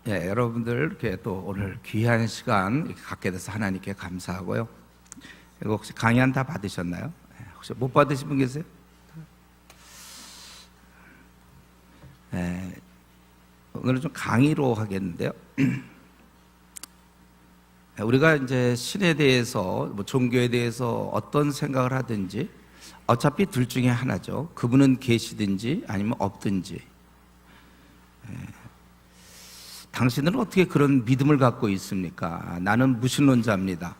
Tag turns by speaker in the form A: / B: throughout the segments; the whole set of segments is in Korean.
A: 예, 여러분들 이렇게 또 오늘 귀한 시간 이렇게 갖게 돼서 하나님께 감사하고요. 이거 혹시 강연 다 받으셨나요? 예, 혹시 못 받으신 분 계세요? 예, 오늘은 좀 강의로 하겠는데요. 우리가 이제 신에 대해서, 종교에 대해서 어떤 생각을 하든지 어차피 둘 중에 하나죠. 그분은 계시든지 아니면 없든지. 당신은 어떻게 그런 믿음을 갖고 있습니까? 나는 무신론자입니다.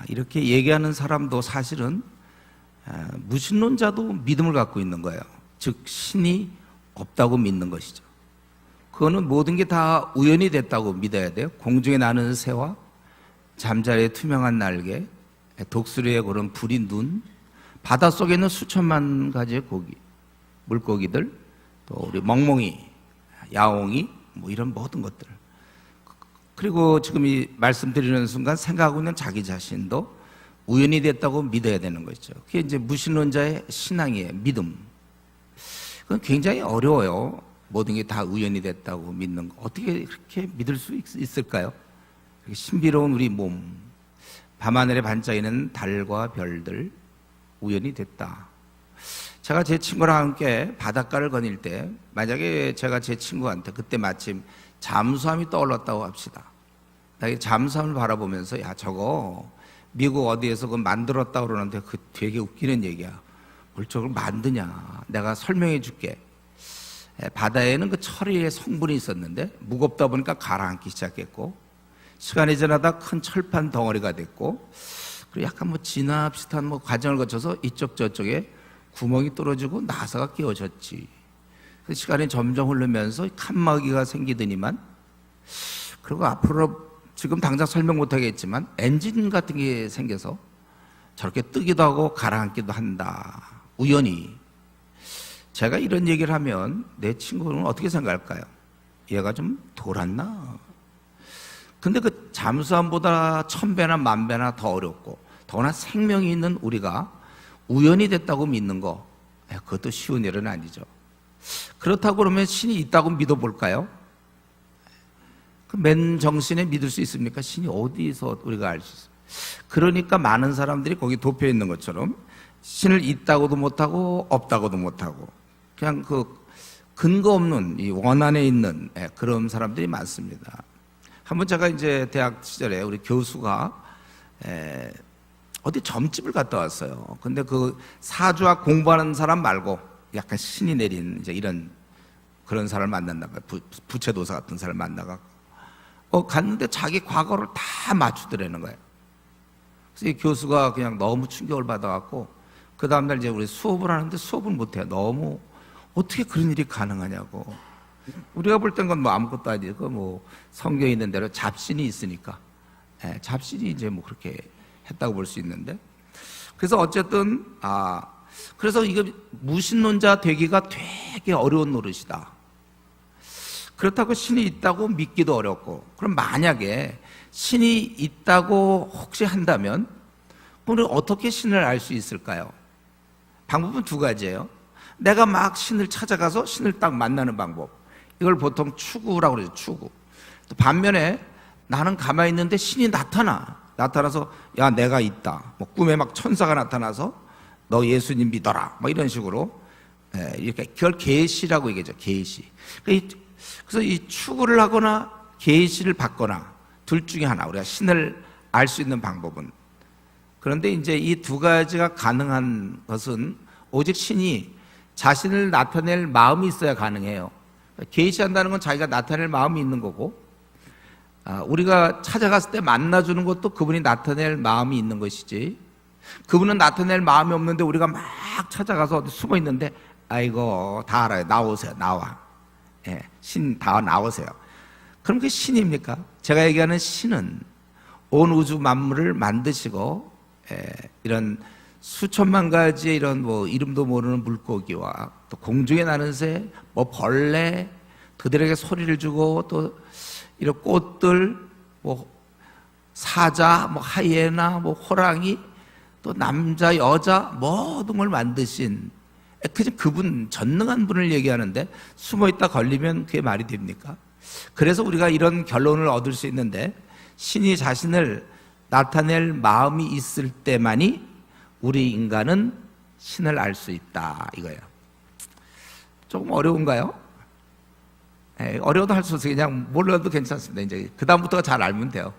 A: 이렇게 얘기하는 사람도 사실은 무신론자도 믿음을 갖고 있는 거예요. 즉 신이 없다고 믿는 것이죠. 그거는 모든 게 다 우연이 됐다고 믿어야 돼요. 공중에 나는 새와 잠자리에 투명한 날개, 독수리에 그런 불인 눈, 바닷속에 있는 수천만 가지의 고기, 물고기들, 또 우리 멍멍이, 야옹이, 뭐 이런 모든 것들. 그리고 지금 이 말씀드리는 순간 생각하고 있는 자기 자신도 우연이 됐다고 믿어야 되는 것이죠. 그게 이제 무신론자의 신앙이에요. 믿음. 그건 굉장히 어려워요. 모든 게 다 우연이 됐다고 믿는 거. 어떻게 그렇게 믿을 수 있을까요? 신비로운 우리 몸, 밤하늘에 반짝이는 달과 별들, 우연이 됐다. 제가 제 친구랑 함께 바닷가를 거닐 때 만약에 제가 제 친구한테 그때 마침 잠수함이 떠올랐다고 합시다. 나 잠수함을 바라보면서 야 저거 미국 어디에서 그거 만들었다고 그러는데 그 되게 웃기는 얘기야. 뭘 저걸 만드냐. 내가 설명해 줄게. 바다에는 그 철의 성분이 있었는데 무겁다 보니까 가라앉기 시작했고 시간이 지나다 큰 철판 덩어리가 됐고 그리고 약간 뭐 진화 비슷한 뭐 과정을 거쳐서 이쪽 저쪽에 구멍이 뚫어지고 나사가 끼워졌지. 그 시간이 점점 흐르면서 칸막이가 생기더니만 그리고 앞으로 지금 당장 설명 못하겠지만 엔진 같은 게 생겨서 저렇게 뜨기도 하고 가라앉기도 한다. 우연히. 제가 이런 얘기를 하면 내 친구는 어떻게 생각할까요? 얘가 좀 돌았나? 근데 그 잠수함보다 1000배나 10,000배나 더 어렵고 더구나 생명이 있는 우리가 우연이 됐다고 믿는 거 그것도 쉬운 일은 아니죠. 그렇다고 그러면 신이 있다고 믿어볼까요? 그 맨정신에 믿을 수 있습니까? 신이 어디서 우리가 알 수 있어요? 그러니까 많은 사람들이 거기 도표 있는 것처럼 신을 있다고도 못하고 없다고도 못하고 그냥 그 근거 없는 이 원안에 있는 그런 사람들이 많습니다. 한번 제가 이제 대학 시절에 우리 교수가 어디 점집을 갔다 왔어요. 근데 그 사주학 공부하는 사람 말고 약간 신이 내린 이제 이런 그런 사람을 만난다가 부채도사 같은 사람을 만나가 갔는데 자기 과거를 다 맞추더라는 거예요. 그래서 이 교수가 그냥 너무 충격을 받아갖고 그 다음날 이제 우리 수업을 하는데 수업을 못해요. 너무 어떻게 그런 일이 가능하냐고. 우리가 볼 땐 건 뭐 아무것도 아니고 뭐 성경에 있는 대로 잡신이 있으니까 잡신이 이제 뭐 그렇게 했다고 볼 수 있는데 그래서 어쨌든 그래서 이거 무신론자 되기가 되게 어려운 노릇이다. 그렇다고 신이 있다고 믿기도 어렵고 그럼 만약에 신이 있다고 혹시 한다면 우리는 어떻게 신을 알 수 있을까요? 방법은 두 가지예요. 내가 막 신을 찾아가서 신을 딱 만나는 방법. 이걸 보통 추구라고 그러죠. 추구. 또 반면에 나는 가만히 있는데 신이 나타나서 야 내가 있다. 뭐 꿈에 막 천사가 나타나서 너 예수님 믿어라. 뭐 이런 식으로 이렇게 그걸 계시라고 얘기하죠. 계시. 그래서 이 추구를 하거나 계시를 받거나 둘 중에 하나 우리가 신을 알 수 있는 방법은 그런데 이제 이 두 가지가 가능한 것은 오직 신이 자신을 나타낼 마음이 있어야 가능해요. 계시한다는 건 자기가 나타낼 마음이 있는 거고 우리가 찾아갔을 때 만나주는 것도 그분이 나타낼 마음이 있는 것이지 그분은 나타낼 마음이 없는데 우리가 막 찾아가서 어디 숨어 있는데 아이고 다 알아요. 나오세요. 나와. 신 다 나오세요. 그럼 그게 신입니까? 제가 얘기하는 신은 온 우주 만물을 만드시고 이런 수천만 가지의 이런 뭐 이름도 모르는 물고기와 또 공중에 나는 새, 뭐 벌레, 그들에게 소리를 주고 또 이런 꽃들, 뭐 사자, 뭐 하이에나, 뭐 호랑이, 또 남자, 여자 모든 걸 만드신 그분 전능한 분을 얘기하는데 숨어 있다 걸리면 그게 말이 됩니까? 그래서 우리가 이런 결론을 얻을 수 있는데, 신이 자신을 나타낼 마음이 있을 때만이 우리 인간은 신을 알 수 있다, 이거예요. 조금 어려운가요? 어려워도 할 수 없어요. 그냥 몰라도 괜찮습니다. 이제 그다음부터가 잘 알면 돼요.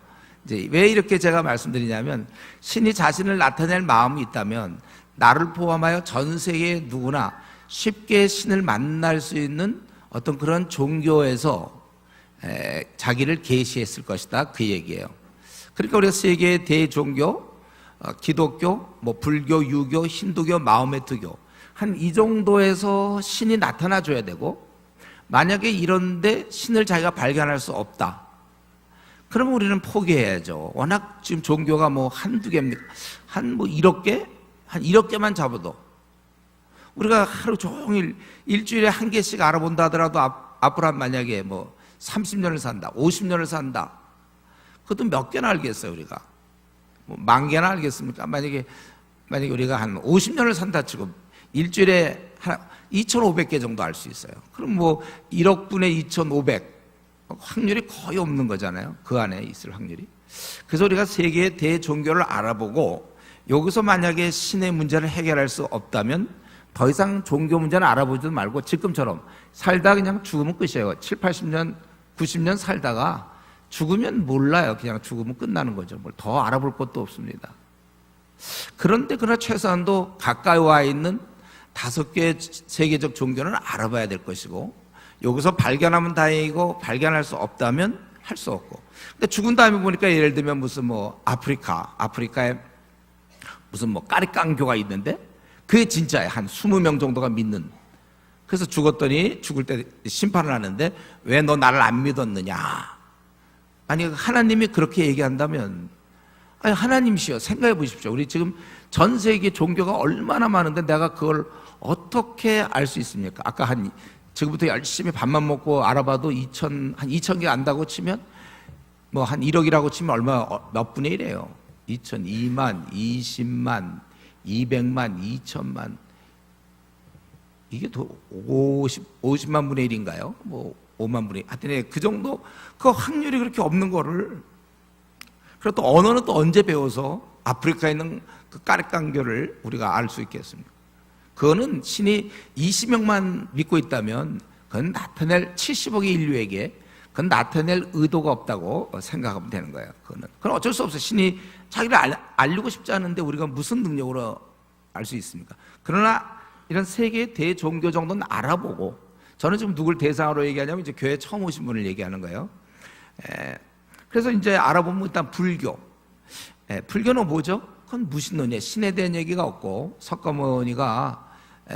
A: 이제 왜 이렇게 제가 말씀드리냐면, 신이 자신을 나타낼 마음이 있다면 나를 포함하여 전 세계 누구나 쉽게 신을 만날 수 있는 어떤 그런 종교에서 자기를 계시했을 것이다, 그 얘기예요. 그러니까 우리가 세계의 대종교, 기독교, 불교, 유교, 힌두교, 마호메트교, 한 이 정도에서 신이 나타나줘야 되고, 만약에 이런데 신을 자기가 발견할 수 없다, 그러면 우리는 포기해야죠. 워낙 지금 종교가 한두 개입니까? 한 1억 개? 한 1억 개만 잡아도 우리가 하루 종일 일주일에 한 개씩 알아본다 하더라도 앞으로 만약에 30년을 산다, 50년을 산다, 그것도 몇 개나 알겠어요, 우리가? 10,000개나 알겠습니까? 만약에 우리가 한 50년을 산다 치고 일주일에 2,500개 정도 알 수 있어요. 그럼 1억 분의 2,500, 확률이 거의 없는 거잖아요. 그 안에 있을 확률이. 그래서 우리가 세계의 대종교를 알아보고, 여기서 만약에 신의 문제를 해결할 수 없다면 더 이상 종교 문제는 알아보지도 말고 지금처럼 살다 그냥 죽으면 끝이에요. 7, 80년, 90년 살다가 죽으면 몰라요. 그냥 죽으면 끝나는 거죠. 뭘 더 알아볼 것도 없습니다. 그런데 그러나 최소한도 가까이 와 있는 5개의 세계적 종교는 알아봐야 될 것이고, 여기서 발견하면 다행이고 발견할 수 없다면 할 수 없고. 근데 죽은 다음에 보니까 예를 들면 무슨 아프리카에 무슨 까리깡교가 있는데 그게 진짜예요. 한 20명 정도가 믿는. 그래서 죽었더니 죽을 때 심판을 하는데, 왜 너 나를 안 믿었느냐? 아니, 하나님이 그렇게 얘기한다면, 아니, 하나님이시여, 생각해 보십시오. 우리 지금 전 세계 종교가 얼마나 많은데 내가 그걸 어떻게 알 수 있습니까? 아까 지금부터 열심히 밥만 먹고 알아봐도 한 2,000개 안다고 치면, 한 1억이라고 치면 몇 분의 1이에요? 2,000, 2만, 20만, 200만, 2천만. 이게 더 50만 분의 1인가요? 5만 분의 1. 하여튼 그 정도, 그 확률이 그렇게 없는 거를. 그리고 또 언어는 또 언제 배워서 아프리카에 있는 그 까르깡교를 우리가 알 수 있겠습니까? 그거는 신이 20명만 믿고 있다면 그건 나타낼 70억의 인류에게 그건 나타낼 의도가 없다고 생각하면 되는 거예요. 그건 어쩔 수 없어요. 신이 자기를 알리고 싶지 않은데 우리가 무슨 능력으로 알 수 있습니까? 그러나 이런 세계의 대종교 정도는 알아보고, 저는 지금 누굴 대상으로 얘기하냐면 이제 교회 처음 오신 분을 얘기하는 거예요. 그래서 이제 알아보면 일단 불교. 불교는 뭐죠? 그건 무신론이에요. 신에 대한 얘기가 없고, 석가모니가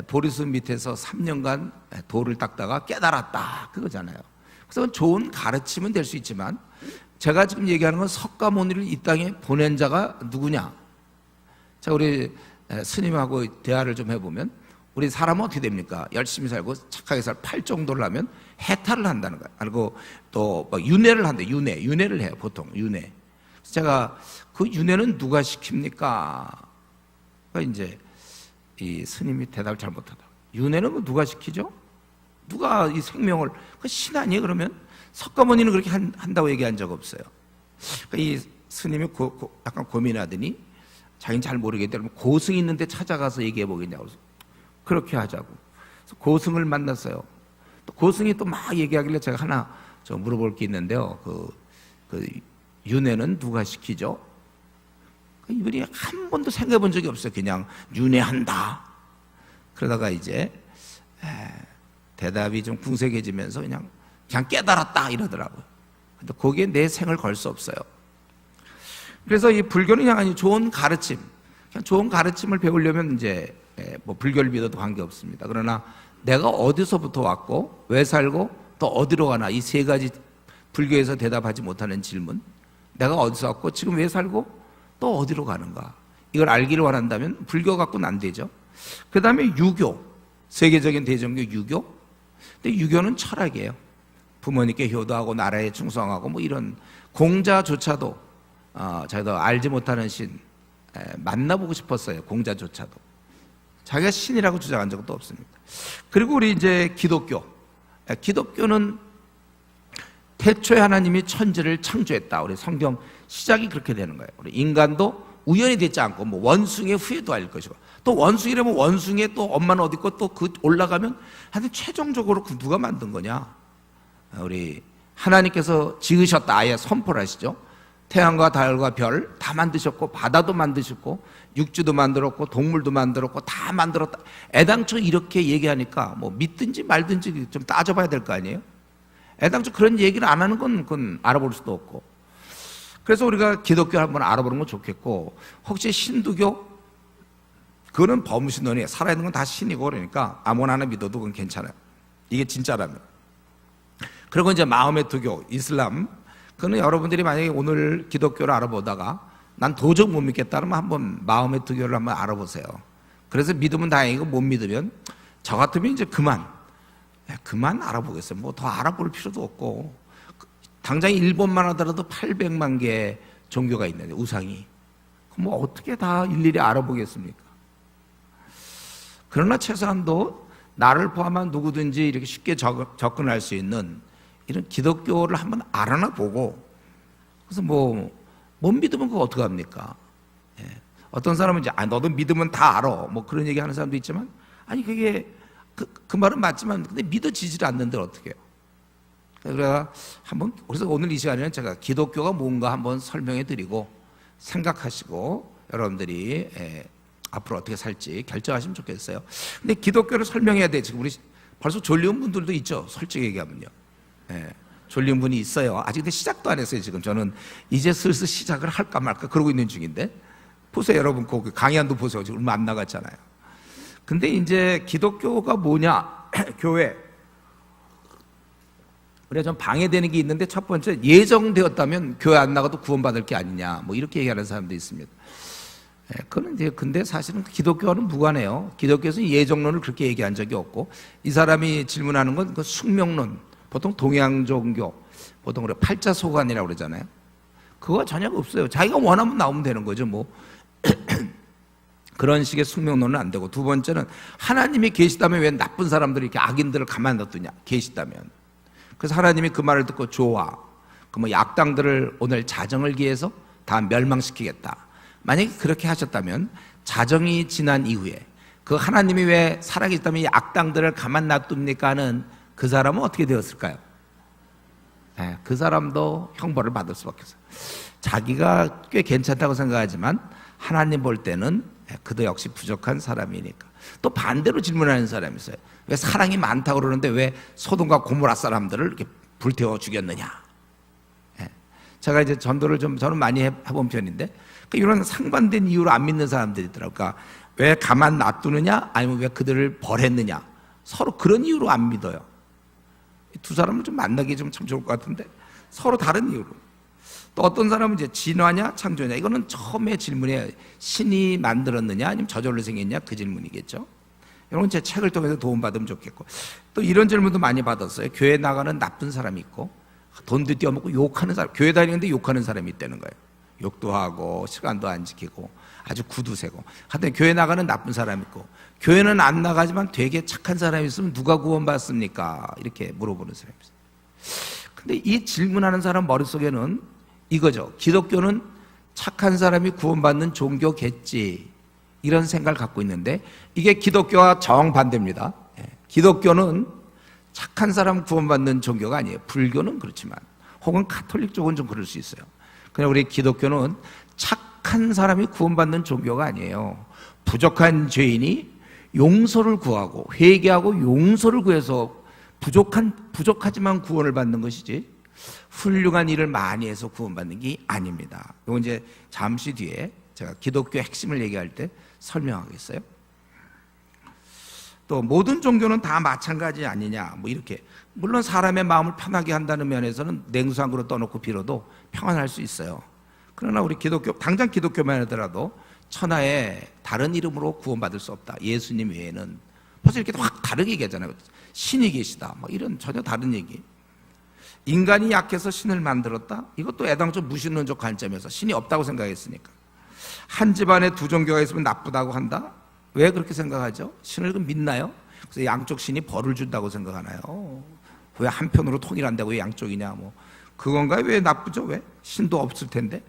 A: 보리수 밑에서 3년간 돌을 닦다가 깨달았다, 그거잖아요. 그래서 그건 좋은 가르침은 될 수 있지만, 제가 지금 얘기하는 건 석가모니를 이 땅에 보낸 자가 누구냐? 자, 우리 스님하고 대화를 좀 해보면, 우리 사람은 어떻게 됩니까? 열심히 살고 착하게 팔 정도를 하면 해탈을 한다는 거예요. 그리고 또 윤회를 한대. 윤회를 해요, 보통. 윤회. 제가 그 윤회는 누가 시킵니까? 그러니까 이제 이 스님이 대답을 잘 못하다. 윤회는 누가 시키죠? 누가 이 생명을, 그 신 아니에요? 그러면 석가모니는 그렇게 한다고 얘기한 적 없어요. 그러니까 이 스님이 약간 고민하더니, 자기는 잘 모르겠다. 그러면 고승 있는데 찾아가서 얘기해 보겠냐고. 그렇게 하자고. 그래서 고승을 만났어요. 또 고승이 또 막 얘기하길래 제가 하나 물어볼 게 있는데요. 그 윤회는 누가 시키죠? 이분이 한 번도 생각해 본 적이 없어요. 그냥 윤회한다. 그러다가 이제 대답이 좀 궁색해지면서 그냥 깨달았다 이러더라고요. 근데 거기에 내 생을 걸 수 없어요. 그래서 이 불교는 그냥 아니 좋은 가르침, 그냥 좋은 가르침을 배우려면 이제 불교를 믿어도 관계없습니다. 그러나 내가 어디서부터 왔고 왜 살고 또 어디로 가나, 이 세 가지 불교에서 대답하지 못하는 질문, 내가 어디서 왔고 지금 왜 살고 또 어디로 가는가, 이걸 알기를 원한다면 불교 갖고는 안 되죠. 그 다음에 유교, 세계적인 대종교 유교. 근데 유교는 철학이에요. 부모님께 효도하고 나라에 충성하고 이런 공자조차도 자기도 알지 못하는 신 만나보고 싶었어요. 공자조차도 자기가 신이라고 주장한 적도 없습니다. 그리고 우리 이제 기독교는 태초에 하나님이 천지를 창조했다. 우리 성경 시작이 그렇게 되는 거예요. 우리 인간도 우연히 되지 않고 뭐 원숭이의 후예도 알 것이고, 또 원숭이라면 원숭이의 또 엄마는 어디 있고 또 그 올라가면 하여튼 최종적으로 그 누가 만든 거냐? 우리 하나님께서 지으셨다. 아예 선포를 하시죠. 태양과 달과 별 다 만드셨고, 바다도 만드셨고, 육지도 만들었고, 동물도 만들었고, 다 만들었다. 애당초 이렇게 얘기하니까 뭐 믿든지 말든지 좀 따져봐야 될 거 아니에요? 애당초 그런 얘기를 안 하는 건 그건 알아볼 수도 없고. 그래서 우리가 기독교를 한번 알아보는 건 좋겠고, 혹시 신두교? 그거는 범신론이에요. 살아있는 건 다 신이고, 그러니까 아무나 하나 믿어도 그건 괜찮아요. 이게 진짜라면. 그리고 이제 마호메 투교, 이슬람, 그거는 여러분들이 만약에 오늘 기독교를 알아보다가 난 도저히 못 믿겠다 그러면 한번 마호메 투교를 한번 알아보세요. 그래서 믿으면 다행이고 못 믿으면 저 같으면 이제 그만 알아보겠어요. 뭐 더 알아볼 필요도 없고, 당장 일본만 하더라도 800만 개의 종교가 있는데, 우상이. 뭐 어떻게 다 일일이 알아보겠습니까? 그러나 최소한도 나를 포함한 누구든지 이렇게 쉽게 접근할 수 있는 이런 기독교를 한번 알아나 보고, 그래서 뭐 못 믿으면 그거 어떡합니까? 예. 어떤 사람은 이제 너도 믿으면 다 알아, 뭐 그런 얘기 하는 사람도 있지만, 아니 그게 그 말은 맞지만 근데 믿어지질 않는데 어떻게 해요? 그래서 오늘 이 시간에는 제가 기독교가 뭔가 한번 설명해 드리고 생각하시고 여러분들이 앞으로 어떻게 살지 결정하시면 좋겠어요. 근데 기독교를 설명해야 돼. 지금 우리 벌써 졸리운 분들도 있죠. 솔직히 얘기하면요. 졸린 분이 있어요. 아직 근데 시작도 안 했어요. 지금 저는 이제 슬슬 시작을 할까 말까 그러고 있는 중인데, 보세요 여러분, 그 강의안도 보세요. 지금 얼마 안 나갔잖아요. 근데 이제 기독교가 뭐냐? 교회. 우리가 좀 방해되는 게 있는데, 첫 번째, 예정되었다면 교회 안 나가도 구원받을 게 아니냐, 뭐 이렇게 얘기하는 사람도 있습니다. 그건 이제 근데 사실은 기독교와는 무관해요. 기독교에서는 예정론을 그렇게 얘기한 적이 없고, 이 사람이 질문하는 건 그 숙명론, 보통 동양 종교, 보통 우리가 팔자소관이라고 그러잖아요. 그거 전혀 없어요. 자기가 원하면 나오면 되는 거죠, 뭐. 그런 식의 숙명론은 안 되고, 두 번째는 하나님이 계시다면 왜 나쁜 사람들이 이렇게 악인들을 가만 놔두냐, 계시다면. 그래서 하나님이 그 말을 듣고 좋아, 그 뭐 악당들을 오늘 자정을 기해서 다 멸망시키겠다. 만약에 그렇게 하셨다면 자정이 지난 이후에 그 하나님이 왜 살아계시다면 이 악당들을 가만 놔둡니까 하는 그 사람은 어떻게 되었을까요? 그 사람도 형벌을 받을 수밖에 없어요. 자기가 꽤 괜찮다고 생각하지만 하나님 볼 때는 그도 역시 부족한 사람이니까. 또 반대로 질문하는 사람이 있어요. 왜 사랑이 많다고 그러는데 왜 소돔과 고모라 사람들을 이렇게 불태워 죽였느냐? 제가 이제 전도를 저는 많이 해본 편인데, 이런 상반된 이유로 안 믿는 사람들이 있더라고요. 그러니까 왜 가만 놔두느냐, 아니면 왜 그들을 벌했느냐, 서로 그런 이유로 안 믿어요. 두 사람을 좀 만나기 좀 참 좋을 것 같은데, 서로 다른 이유로. 또 어떤 사람은 이제 진화냐 창조냐, 이거는 처음에 질문에 신이 만들었느냐 아니면 저절로 생겼냐, 그 질문이겠죠. 이런 제 책을 통해서 도움받으면 좋겠고, 또 이런 질문도 많이 받았어요. 교회 나가는 나쁜 사람이 있고, 돈도 떼어먹고 욕하는 사람, 교회 다니는데 욕하는 사람이 있다는 거예요. 욕도 하고 시간도 안 지키고 아주 구두쇠고, 하여튼 교회 나가는 나쁜 사람이 있고, 교회는 안 나가지만 되게 착한 사람이 있으면 누가 구원받습니까? 이렇게 물어보는 사람이 있어요. 근데 이 질문하는 사람 머릿속에는 이거죠. 기독교는 착한 사람이 구원받는 종교겠지, 이런 생각을 갖고 있는데, 이게 기독교와 정반대입니다. 기독교는 착한 사람 구원받는 종교가 아니에요. 불교는 그렇지만, 혹은 가톨릭 쪽은 좀 그럴 수 있어요. 그냥 우리 기독교는 착한 사람이 구원받는 종교가 아니에요. 부족한 죄인이 용서를 구하고 회개하고 용서를 구해서 부족하지만 구원을 받는 것이지, 훌륭한 일을 많이 해서 구원받는 게 아닙니다. 이건 이제 잠시 뒤에 제가 기독교 핵심을 얘기할 때 설명하겠어요. 또 모든 종교는 다 마찬가지 아니냐, 뭐 이렇게. 물론 사람의 마음을 편하게 한다는 면에서는 냉수한그릇 떠놓고 빌어도 평안할 수 있어요. 그러나 우리 기독교, 당장 기독교만 하더라도 천하에 다른 이름으로 구원받을 수 없다, 예수님 외에는. 벌써 이렇게 확 다르게 얘기하잖아요. 신이 계시다, 뭐 이런 전혀 다른 얘기. 인간이 약해서 신을 만들었다? 이것도 애당초 무신론적 관점에서 신이 없다고 생각했으니까. 한 집안에 두 종교가 있으면 나쁘다고 한다? 왜 그렇게 생각하죠? 신을 믿나요? 그래서 양쪽 신이 벌을 준다고 생각하나요? 왜 한편으로 통일한다고 왜 양쪽이냐 뭐 그건가요? 왜 나쁘죠? 왜? 신도 없을 텐데.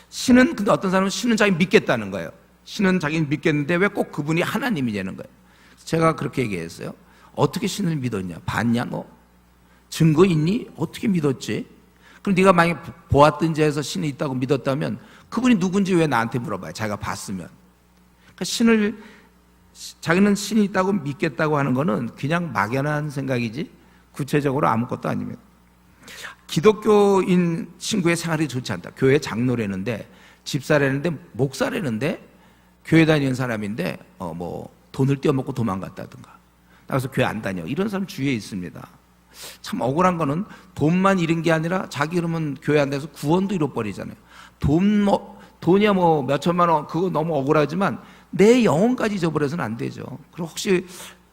A: 신은 근데 어떤 사람은 신은 자기 믿겠다는 거예요. 신은 자기는 믿겠는데 왜 꼭 그분이 하나님이 되는 거예요? 제가 그렇게 얘기했어요. 어떻게 신을 믿었냐? 봤냐 너? 증거 있니? 어떻게 믿었지? 그럼 네가 만약에 보았든지 해서 신이 있다고 믿었다면 그분이 누군지 왜 나한테 물어봐요? 자기가 봤으면. 그러니까 자기는 신이 있다고 믿겠다고 하는 거는 그냥 막연한 생각이지 구체적으로 아무것도 아닙니다. 기독교인 친구의 생활이 좋지 않다. 교회 장로라는데 집사라는데 목사라는데 교회 다니는 사람인데 뭐 돈을 떼어먹고 도망갔다든가 나가서 교회 안 다녀 이런 사람 주위에 있습니다. 참 억울한 거는 돈만 잃은 게 아니라 자기 그러면 교회 안 다녀서 구원도 잃어버리잖아요. 돈이야 뭐 몇천만 원 그거 너무 억울하지만 내 영혼까지 잊어버려서는 안 되죠. 그리고 혹시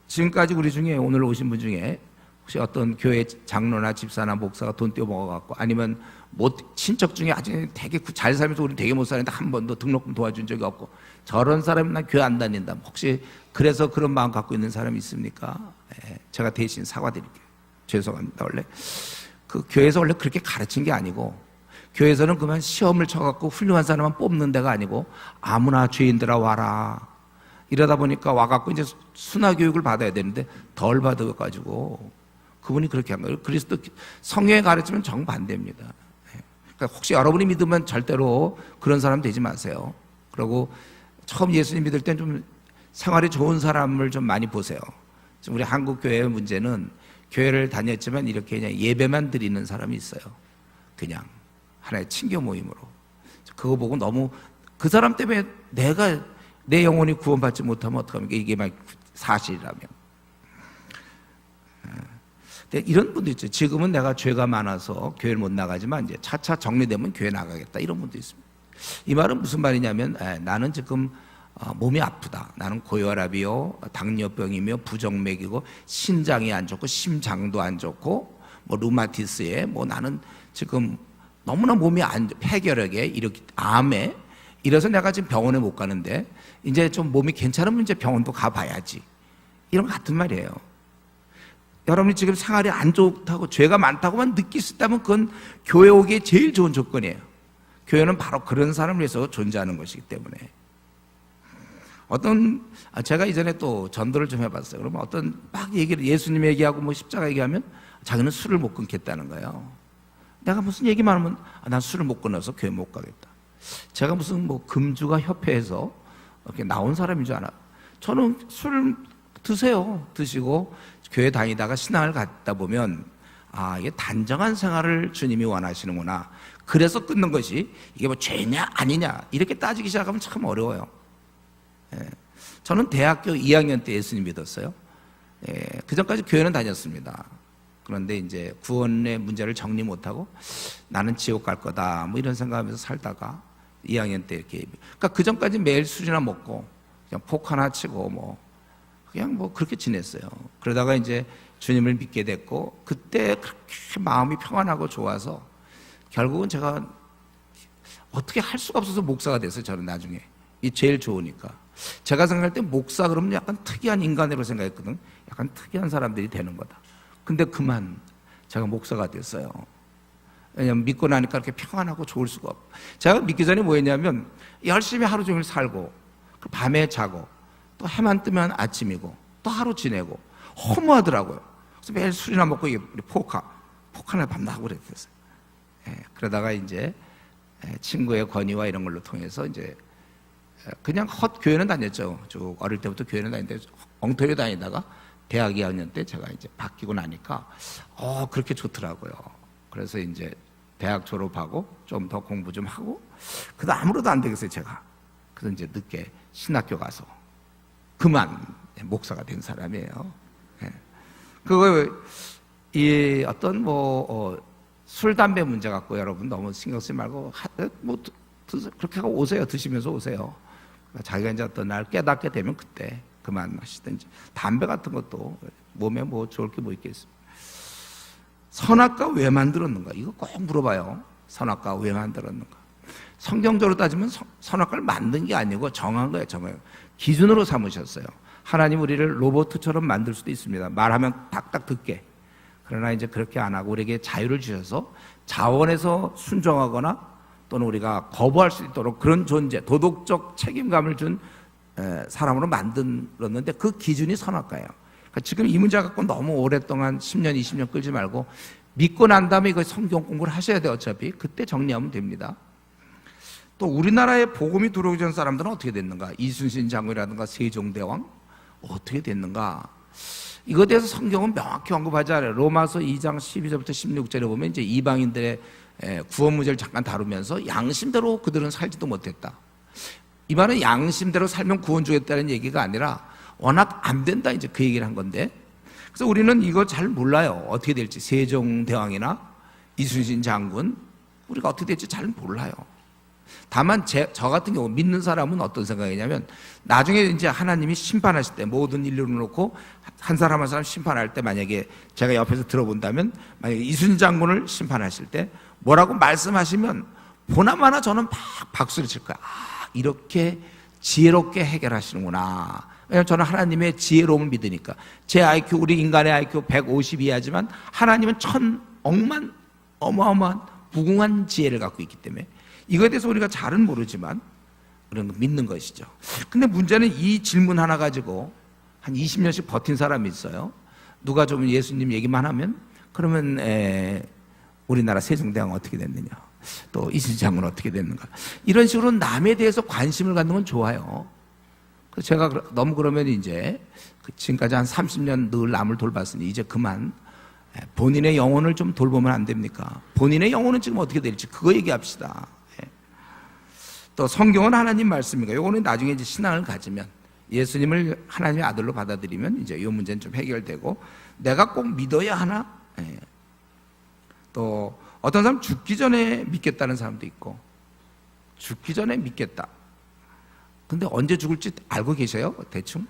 A: 지금까지 우리 중에 오늘 오신 분 중에 혹시 어떤 교회 장로나 집사나 목사가 돈 떼어먹어갖고 아니면 뭐 친척 중에 아주 되게 잘 살면서 우리 되게 못 사는데 한 번도 등록금 도와준 적이 없고 저런 사람은 난 교회 안 다닌다. 혹시 그래서 그런 마음 갖고 있는 사람이 있습니까? 제가 대신 사과드릴게요. 죄송합니다. 원래 그 교회에서 원래 그렇게 가르친 게 아니고 교회에서는 그만 시험을 쳐갖고 훌륭한 사람만 뽑는 데가 아니고 아무나 죄인들아 와라 이러다 보니까 와갖고 이제 순화 교육을 받아야 되는데 덜 받아가지고 그분이 그렇게 한 거예요. 그리스도 성경에 가르치면 정반대입니다. 그러니까 혹시 여러분이 믿으면 절대로 그런 사람 되지 마세요. 그리고 처음 예수님 믿을 땐 좀 생활이 좋은 사람을 좀 많이 보세요. 지금 우리 한국 교회의 문제는 교회를 다녔지만 이렇게 그냥 예배만 드리는 사람이 있어요. 그냥 하나의 친교 모임으로. 그거 보고 너무 그 사람 때문에 내 영혼이 구원받지 못하면 어떡합니까? 이게 막 사실이라면. 근데 이런 분도 있죠. 지금은 내가 죄가 많아서 교회를 못 나가지만 이제 차차 정리되면 교회 나가겠다. 이런 분도 있습니다. 이 말은 무슨 말이냐면 나는 지금 몸이 아프다. 나는 고혈압이요, 당뇨병이며 부정맥이고 신장이 안 좋고 심장도 안 좋고 뭐 루마티스에 뭐 나는 지금 너무나 몸이 폐결핵에 이렇게 암에 이래서 내가 지금 병원에 못 가는데 이제 좀 몸이 괜찮으면 이제 병원도 가봐야지. 이런 거 같은 말이에요. 여러분이 지금 생활이 안 좋다고 죄가 많다고만 느낄 수 있다면 그건 교회 오기에 제일 좋은 조건이에요. 교회는 바로 그런 사람을 위해서 존재하는 것이기 때문에. 제가 이전에 또 전도를 좀 해봤어요. 그러면 막 예수님 얘기하고 뭐 십자가 얘기하면 자기는 술을 못 끊겠다는 거예요. 내가 무슨 얘기만 하면 난 술을 못 끊어서 교회 못 가겠다. 제가 무슨 뭐 금주가 협회에서 이렇게 나온 사람인 줄 알아. 저는 술 드세요. 드시고 교회 다니다가 신앙을 갖다 보면 이게 단정한 생활을 주님이 원하시는구나. 그래서 끊는 것이 이게 뭐 죄냐 아니냐 이렇게 따지기 시작하면 참 어려워요. 저는 대학교 2학년 때 예수님 믿었어요. 그 전까지 교회는 다녔습니다. 그런데 이제 구원의 문제를 정리 못하고 나는 지옥 갈 거다 뭐 이런 생각하면서 살다가 2학년 때 이렇게 그러니까 그 전까지 매일 술이나 먹고 그냥 폭 하나 치고 뭐 그냥 뭐 그렇게 지냈어요. 그러다가 이제 주님을 믿게 됐고 그때 그렇게 마음이 평안하고 좋아서 결국은 제가 어떻게 할 수가 없어서 목사가 됐어요. 저는 나중에 이 제일 좋으니까 제가 생각할 때 목사 그러면 약간 특이한 인간으로 생각했거든. 약간 특이한 사람들이 되는 거다. 근데 그만 제가 목사가 됐어요. 왜냐면 믿고 나니까 이렇게 평안하고 좋을 수가 없고 제가 믿기 전에 뭐 했냐면 열심히 하루 종일 살고 밤에 자고 또 해만 뜨면 아침이고 또 하루 지내고 허무하더라고요. 그래서 매일 술이나 먹고 폭 하나 밤나고 그랬어요. 그러다가 이제 친구의 권유와 이런 걸로 통해서 이제 그냥 교회는 다녔죠. 쭉 어릴 때부터 교회는 다니는데 엉터리 다니다가 대학 2학년 때 제가 이제 바뀌고 나니까 그렇게 좋더라고요. 그래서 이제 대학 졸업하고 좀 더 공부 좀 하고 그래도 아무래도 안 되겠어요 제가. 그래서 이제 늦게 신학교 가서 그만 목사가 된 사람이에요. 이 어떤 술 담배 문제 갖고 여러분 너무 신경 쓰지 말고 그렇게 하고 오세요. 드시면서 오세요. 자기가 이제 어떤 날 깨닫게 되면 그때 그만 마시든지 담배 같은 것도 몸에 뭐 좋을 게 뭐 있겠습니까? 선악과 왜 만들었는가? 이거 꼭 물어봐요. 선악과 왜 만들었는가? 성경적으로 따지면 선악과를 만든 게 아니고 정한 거예요. 기준으로 삼으셨어요. 하나님 우리를 로봇처럼 만들 수도 있습니다. 말하면 딱딱 듣게. 그러나 이제 그렇게 안 하고 우리에게 자유를 주셔서 자원에서 순종하거나 또는 우리가 거부할 수 있도록 그런 존재, 도덕적 책임감을 준 사람으로 만들었는데 그 기준이 선악과예요. 그러니까 지금 이 문제 갖고 너무 오랫동안 10년, 20년 끌지 말고 믿고 난 다음에 이거 성경 공부를 하셔야 돼요. 어차피 그때 정리하면 됩니다. 또 우리나라에 복음이 들어오기 전 사람들은 어떻게 됐는가? 이순신 장군이라든가 세종대왕 어떻게 됐는가? 이거에 대해서 성경은 명확히 언급하지 않아요. 로마서 2장 12절부터 16절에 보면 이제 이방인들의 구원 문제를 잠깐 다루면서 양심대로 그들은 살지도 못했다. 이 말은 양심대로 살면 구원 주겠다는 얘기가 아니라 워낙 안 된다 이제 그 얘기를 한 건데, 그래서 우리는 이거 잘 몰라요. 어떻게 될지. 세종대왕이나 이순신 장군 우리가 어떻게 될지 잘 몰라요. 다만 저 같은 경우 믿는 사람은 어떤 생각이냐면 나중에 이제 하나님이 심판하실 때 모든 인류를 놓고 한 사람 한 사람 심판할 때 만약에 제가 옆에서 들어본다면 만약에 이순신 장군을 심판하실 때 뭐라고 말씀하시면 보나마나 저는 막 박수를 칠 거야. 아, 이렇게 지혜롭게 해결하시는구나. 왜냐하면 저는 하나님의 지혜로움을 믿으니까. 제 IQ, 우리 인간의 IQ 152하지만 하나님은 1000억만 어마어마한 무궁한 지혜를 갖고 있기 때문에 이거에 대해서 우리가 잘은 모르지만 그런 거 믿는 것이죠. 근데 문제는 이 질문 하나 가지고 한 20년씩 버틴 사람이 있어요. 누가 좀 예수님 얘기만 하면 그러면 우리나라 세종대왕 어떻게 됐느냐, 또 이순신 장군 어떻게 됐는가, 이런 식으로 남에 대해서 관심을 갖는 건 좋아요. 그래서 제가 너무 그러면 이제 지금까지 한 30년 늘 남을 돌봤으니 이제 그만 본인의 영혼을 좀 돌보면 안 됩니까? 본인의 영혼은 지금 어떻게 될지 그거 얘기합시다. 또 성경은 하나님 말씀인가? 요거는 나중에 이제 신앙을 가지면 예수님을 하나님의 아들로 받아들이면 이제 이 문제는 좀 해결되고, 내가 꼭 믿어야 하나? 또 어떤 사람 죽기 전에 믿겠다는 사람도 있고, 죽기 전에 믿겠다. 근데 언제 죽을지 알고 계세요? 대충?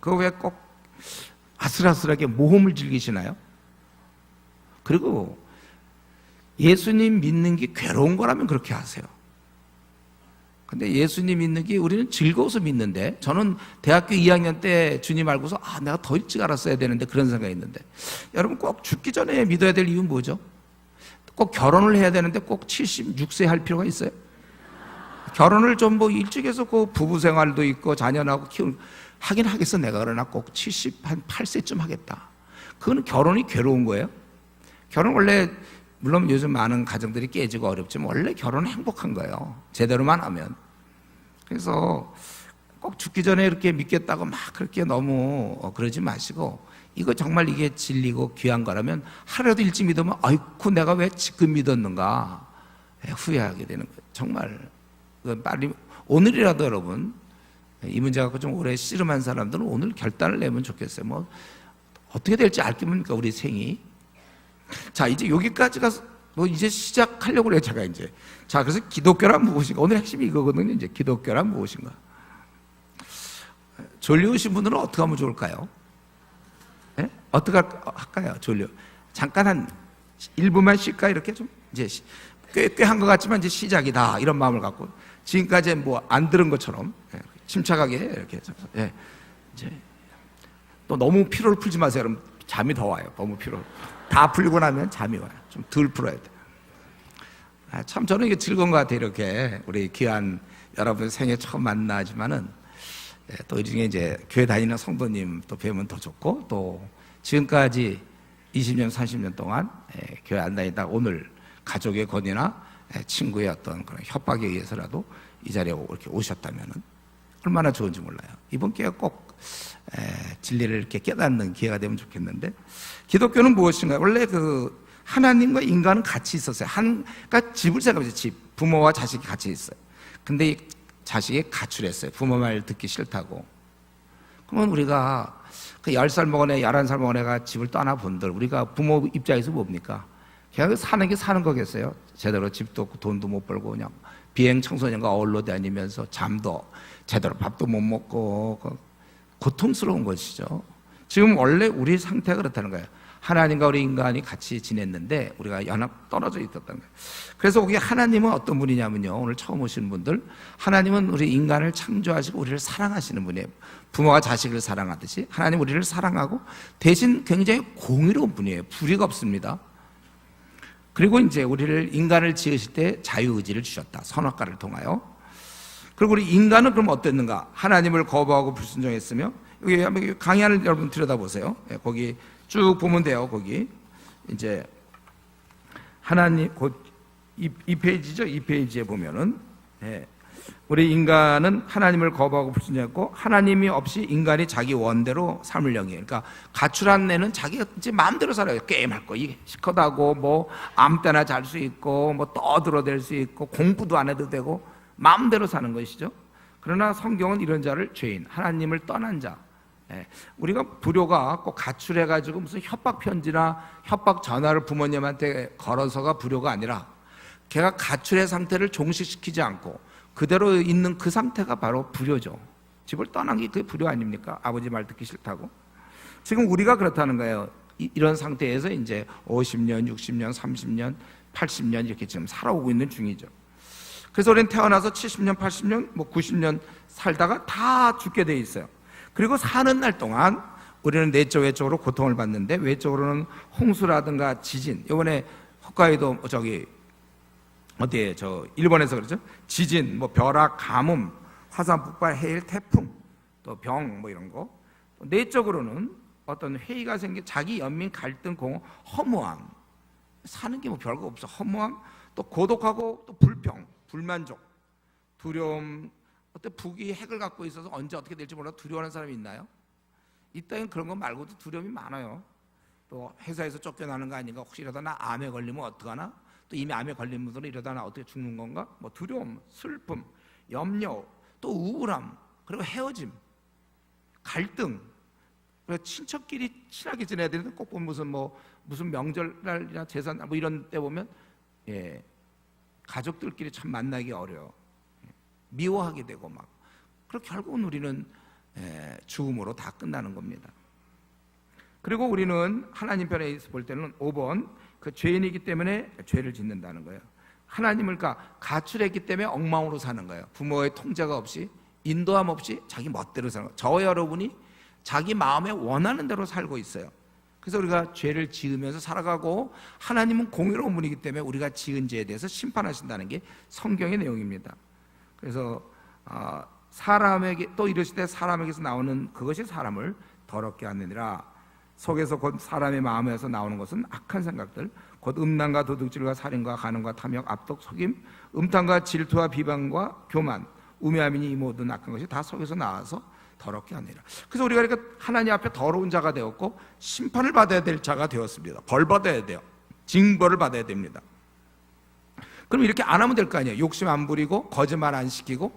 A: 그거 왜 꼭 아슬아슬하게 모험을 즐기시나요? 그리고 예수님 믿는 게 괴로운 거라면 그렇게 하세요. 근데 예수님 믿는 게 우리는 즐거워서 믿는데, 저는 대학교 2학년 때 주님 알고서 내가 더 일찍 알았어야 되는데 그런 생각이 있는데, 여러분 꼭 죽기 전에 믿어야 될 이유는 뭐죠? 꼭 결혼을 해야 되는데 꼭 76세 할 필요가 있어요? 결혼을 좀 뭐 일찍 해서 그 부부 생활도 있고 자녀나고 하긴 하겠어 내가. 그러나 꼭 78세쯤 하겠다. 그거는 결혼이 괴로운 거예요. 결혼 원래 물론 요즘 많은 가정들이 깨지고 어렵지만 원래 결혼은 행복한 거예요. 제대로만 하면. 그래서 꼭 죽기 전에 이렇게 믿겠다고 막 그렇게 너무 그러지 마시고, 이거 정말 이게 진리고 귀한 거라면 하루라도 일찍 믿으면 아이쿠 내가 왜 지금 믿었는가 후회하게 되는 거예요. 정말 빨리 오늘이라도 여러분, 이 문제 갖고 좀 오래 씨름한 사람들은 오늘 결단을 내면 좋겠어요. 뭐 어떻게 될지 알겠습니까 우리 생이. 자, 이제 여기까지 가서 뭐 이제 시작하려고 그래요 제가 이제. 자, 그래서 기독교란 무엇인가, 오늘 핵심이 이거거든요. 이제 기독교란 무엇인가. 졸려오신 분들은 어떻게 하면 좋을까요? 네? 어떻게 할까요? 졸려 잠깐 한 1분만 쉴까? 이렇게 좀 이제 꽤 한 것 같지만 이제 시작이다 이런 마음을 갖고, 지금까지 뭐 안 들은 것처럼 침착하게 이렇게 이제 또 너무 피로를 풀지 마세요. 그럼 잠이 더 와요. 너무 피로 다 풀리고 나면 잠이 와요. 좀 덜 풀어야 돼. 참 저는 이게 즐거운 것 같아요. 이렇게 우리 귀한 여러분 생애 처음 만나지만은 또 이 중에 이제 교회 다니는 성도님 또 뵈면 더 좋고, 또 지금까지 20년 30년 동안 교회 안 다니다가 오늘 가족의 권유나 친구의 어떤 그런 협박에 의해서라도 이 자리에 이렇게 오셨다면은 얼마나 좋은지 몰라요. 이번 기회가 꼭 진리를 이렇게 깨닫는 기회가 되면 좋겠는데, 기독교는 무엇인가요? 원래 그 하나님과 인간은 같이 있었어요. 그러니까 집을 생각해보세요. 집. 부모와 자식이 같이 있어요. 근데 이 자식이 가출했어요. 부모 말 듣기 싫다고. 그러면 우리가 그 10살 먹은 애, 11살 먹은 애가 집을 떠나본들, 우리가 부모 입장에서 뭡니까? 그냥 사는 게 사는 거겠어요? 제대로 집도 없고 돈도 못 벌고 그냥 비행 청소년과 어울러 다니면서 잠도 제대로 밥도 못 먹고 고통스러운 것이죠. 지금 원래 우리 상태가 그렇다는 거예요. 하나님과 우리 인간이 같이 지냈는데 우리가 연합 떨어져 있었던 거예요. 그래서 거기 하나님은 어떤 분이냐면요, 오늘 처음 오시는 분들, 하나님은 우리 인간을 창조하시고 우리를 사랑하시는 분이에요. 부모가 자식을 사랑하듯이 하나님 우리를 사랑하고 대신 굉장히 공의로운 분이에요. 불의가 없습니다. 그리고 이제 우리를 인간을 지으실 때 자유의지를 주셨다, 선악과를 통하여. 그리고 우리 인간은 그럼 어땠는가? 하나님을 거부하고 불순종했으며, 여기 한번 강의하는 여러분 들여다보세요. 거기 쭉 보면 돼요. 거기 이제 하나님 곧 이 페이지죠. 이 페이지에 보면은 우리 인간은 하나님을 거부하고 불순종했고 하나님이 없이 인간이 자기 원대로 삶을 영위해요. 그러니까 가출한 애는 자기가 이제 마음대로 살아요. 게임할 거 이게 시커다 하고 뭐 아무 때나 잘 수 있고 뭐 떠들어댈 수 있고 공부도 안 해도 되고 마음대로 사는 것이죠. 그러나 성경은 이런 자를 죄인, 하나님을 떠난 자, 우리가 불효가 꼭 가출해가지고 무슨 협박 편지나 협박 전화를 부모님한테 걸어서가 불효가 아니라 걔가 가출의 상태를 종식시키지 않고 그대로 있는 그 상태가 바로 불효죠. 집을 떠난 게 그게 불효 아닙니까? 아버지 말 듣기 싫다고. 지금 우리가 그렇다는 거예요. 이런 상태에서 이제 50년, 60년, 30년, 80년 이렇게 지금 살아오고 있는 중이죠. 그래서 우리는 태어나서 70년, 80년, 뭐 90년 살다가 다 죽게 돼 있어요. 그리고 사는 날 동안 우리는 내적, 외적으로 고통을 받는데, 외적으로는 홍수라든가 지진, 이번에 홋카이도 어디에 일본에서 그러죠. 지진, 뭐 벼락, 가뭄, 화산 폭발, 해일, 태풍, 또 병 뭐 이런 거. 내적으로는 어떤 회의가 생긴 자기 연민, 갈등, 공허, 허무함, 사는 게 뭐 별거 없어. 허무함, 또 고독하고 또 불평, 불만족, 두려움. 어때 북이 핵을 갖고 있어서 언제 어떻게 될지 몰라 두려워하는 사람이 있나요? 이따윈 그런 거 말고도 두려움이 많아요. 또 회사에서 쫓겨나는 거 아닌가? 혹시 이러다 나 암에 걸리면 어떡하나? 또 이미 암에 걸린 분들은 이러다 나 어떻게 죽는 건가? 뭐 두려움, 슬픔, 염려, 또 우울함, 그리고 헤어짐, 갈등. 그래서 친척끼리 친하게 지내야 되는데 꼭 보면 무슨 명절날이나 제사 뭐 이런 때 보면 가족들끼리 참 만나기 어려워. 미워하게 되고 막. 그리고 결국은 우리는 죽음으로 다 끝나는 겁니다. 그리고 우리는 하나님 편에 볼 때는 5번 그 죄인이기 때문에 죄를 짓는다는 거예요. 하나님을 가출했기 때문에 엉망으로 사는 거예요. 부모의 통제가 없이, 인도함 없이 자기 멋대로 사는 거예요. 저와 여러분이 자기 마음에 원하는 대로 살고 있어요. 그래서 우리가 죄를 지으면서 살아가고, 하나님은 공의로운 분이기 때문에 우리가 지은 죄에 대해서 심판하신다는 게 성경의 내용입니다. 그래서 사람에게 또 이르실 때 사람에게서 나오는 그것이 사람을 더럽게 하느니라. 속에서 곧 사람의 마음에서 나오는 것은 악한 생각들, 곧 음란과 도둑질과 살인과 간음과 탐욕, 압독, 속임, 음탕과 질투와 비방과 교만, 우매함이니 이 모든 악한 것이 다 속에서 나와서 더럽게 하느니라. 그래서 우리가 그러니까 하나님 앞에 더러운 자가 되었고 심판을 받아야 될 자가 되었습니다. 벌 받아야 돼요. 징벌을 받아야 됩니다. 그럼 이렇게 안 하면 될 거 아니에요. 욕심 안 부리고 거짓말 안 시키고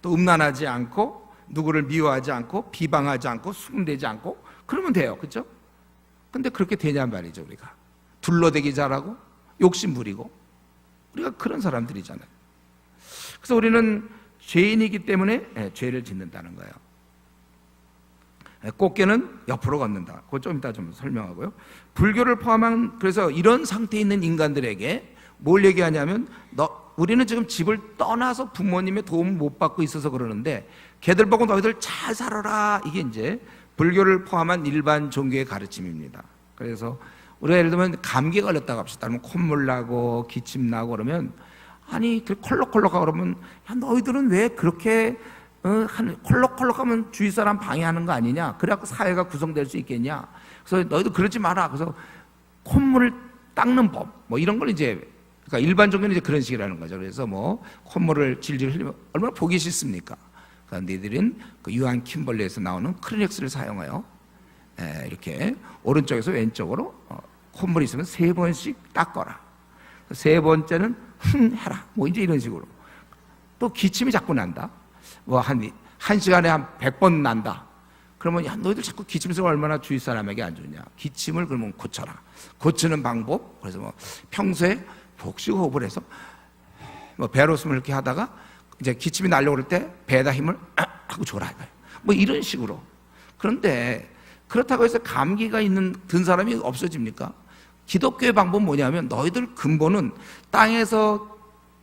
A: 또 음란하지 않고 누구를 미워하지 않고 비방하지 않고 수군대지 않고 그러면 돼요. 그렇죠? 근데 그렇게 되냔 말이죠. 우리가 둘러대기 잘하고 욕심 부리고 우리가 그런 사람들이잖아요. 그래서 우리는 죄인이기 때문에 죄를 짓는다는 거예요. 꽃게는 옆으로 걷는다. 그거 좀 이따 좀 설명하고요. 불교를 포함한, 그래서 이런 상태에 있는 인간들에게 뭘 얘기하냐면, 우리는 지금 집을 떠나서 부모님의 도움을 못 받고 있어서 그러는데 걔들 보고 너희들 잘 살아라, 이게 이제 불교를 포함한 일반 종교의 가르침입니다. 그래서 우리가 예를 들면 감기 걸렸다고 합시다. 그러면 콧물 나고 기침 나고 그러면, 아니 그 콜록콜록하고 그러면, 야 너희들은 왜 그렇게 콜록콜록하면 주위 사람 방해하는 거 아니냐? 그래갖고 사회가 구성될 수 있겠냐? 그래서 너희도 그러지 마라. 그래서 콧물을 닦는 법, 뭐 이런 걸 이제, 그러니까 일반 종교는 이제 그런 식이라는 거죠. 그래서 뭐 콧물을 질질 흘리면 얼마나 보기 싫습니까? 그러니까 너희들은 그 유한 킴벌리에서 나오는 크리넥스를 사용하여 이렇게 오른쪽에서 왼쪽으로 콧물이 있으면 3번씩 닦아라. 3번째는 해라. 뭐 이제 이런 식으로. 또 기침이 자꾸 난다. 뭐 한 시간에 한 100번 난다. 그러면 야 너희들 자꾸 기침 소리가 얼마나 주위 사람에게 안 좋냐. 기침을 그러면 고쳐라. 고치는 방법. 그래서 뭐 평소에 복식 호흡을 해서 뭐 배로 숨을 이렇게 하다가 이제 기침이 나려고 그럴 때 배에다 힘을 하고 줘라 이거예요. 뭐 이런 식으로. 그런데 그렇다고 해서 감기가 든 사람이 없어집니까? 기독교의 방법은 뭐냐면 너희들 근본은 땅에서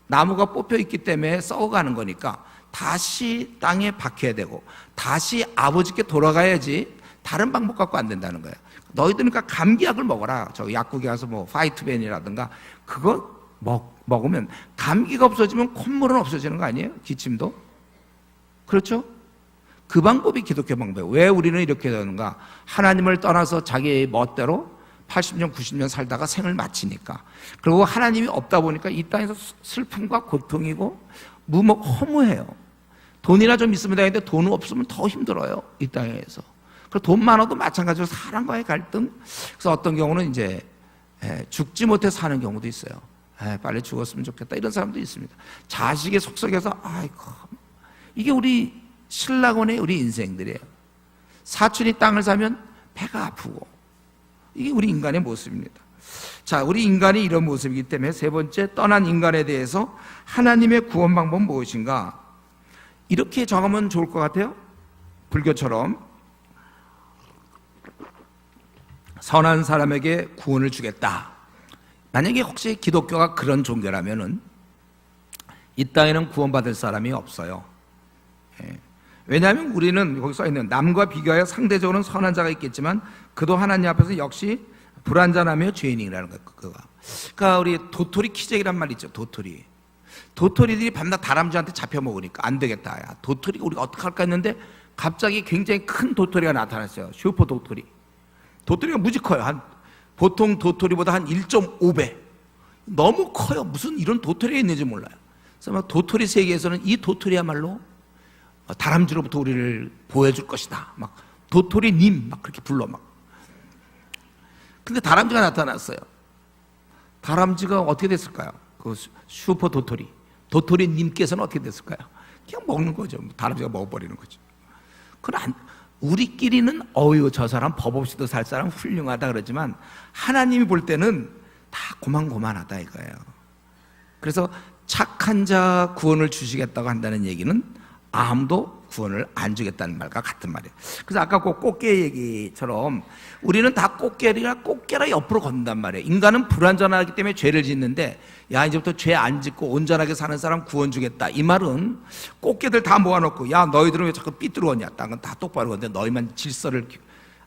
A: 나무가 뽑혀 있기 때문에 썩어가는 거니까 다시 땅에 박혀야 되고 다시 아버지께 돌아가야지 다른 방법 갖고 안 된다는 거예요. 너희들은 그러니까 감기약을 먹어라. 저 약국에 가서 뭐 파이트벤이라든가 그거 먹으면 감기가 없어지면 콧물은 없어지는 거 아니에요? 기침도? 그렇죠? 그 방법이 기독교 방법이에요. 왜 우리는 이렇게 되는가? 하나님을 떠나서 자기 멋대로 80년, 90년 살다가 생을 마치니까. 그리고 하나님이 없다 보니까 이 땅에서 슬픔과 고통이고 허무해요. 돈이나 좀 있으면 되는데 돈 없으면 더 힘들어요. 이 땅에서. 그리고 돈 많아도 마찬가지로 사람과의 갈등. 그래서 어떤 경우는 이제 죽지 못해 사는 경우도 있어요. 빨리 죽었으면 좋겠다 이런 사람도 있습니다. 자식의 속속에서 아이고 이게 우리 신라곤의 우리 인생들이에요. 사촌이 땅을 사면 배가 아프고 이게 우리 인간의 모습입니다. 자, 우리 인간이 이런 모습이기 때문에 세 번째 떠난 인간에 대해서 하나님의 구원 방법은 무엇인가? 이렇게 정하면 좋을 것 같아요. 불교처럼 선한 사람에게 구원을 주겠다. 만약에 혹시 기독교가 그런 종교라면은 이 땅에는 구원받을 사람이 없어요. 왜냐하면 우리는 거기 써 있는 남과 비교하여 상대적으로는 선한 자가 있겠지만 그도 하나님 앞에서 역시 불완전하며 죄인이라는 거예요. 그러니까 우리 도토리 키재기란 말 있죠. 도토리들이 밤낮 다람쥐한테 잡혀 먹으니까 안 되겠다. 야, 도토리 우리가 어떻게 할까 했는데 갑자기 굉장히 큰 도토리가 나타났어요. 슈퍼 도토리. 도토리가 무지 커요. 보통 도토리보다 한 1.5배. 너무 커요. 무슨 이런 도토리가 있는지 몰라요. 그래서 막 도토리 세계에서는 이 도토리야말로 다람쥐로부터 우리를 보호해줄 것이다. 막 도토리님 막 그렇게 불러 막. 근데 다람쥐가 나타났어요. 다람쥐가 어떻게 됐을까요? 그 슈퍼 도토리님께서는 어떻게 됐을까요? 그냥 먹는 거죠. 다람쥐가 먹어버리는 거죠. 그건 우리끼리는 어유 저 사람 법 없이도 살 사람 훌륭하다 그러지만 하나님이 볼 때는 다 고만고만하다 이거예요. 그래서 착한 자 구원을 주시겠다고 한다는 얘기는 아무도 구원을 안 주겠다는 말과 같은 말이에요. 그래서 아까 그 꽃게 얘기처럼 우리는 다 꽃게라 옆으로 걷는단 말이에요. 인간은 불완전하기 때문에 죄를 짓는데 야 이제부터 죄 안 짓고 온전하게 사는 사람 구원 주겠다. 이 말은 꽃게들 다 모아놓고 야 너희들은 왜 자꾸 삐뚤어졌냐. 땅은 다 똑바로 걷는데 너희만 질서를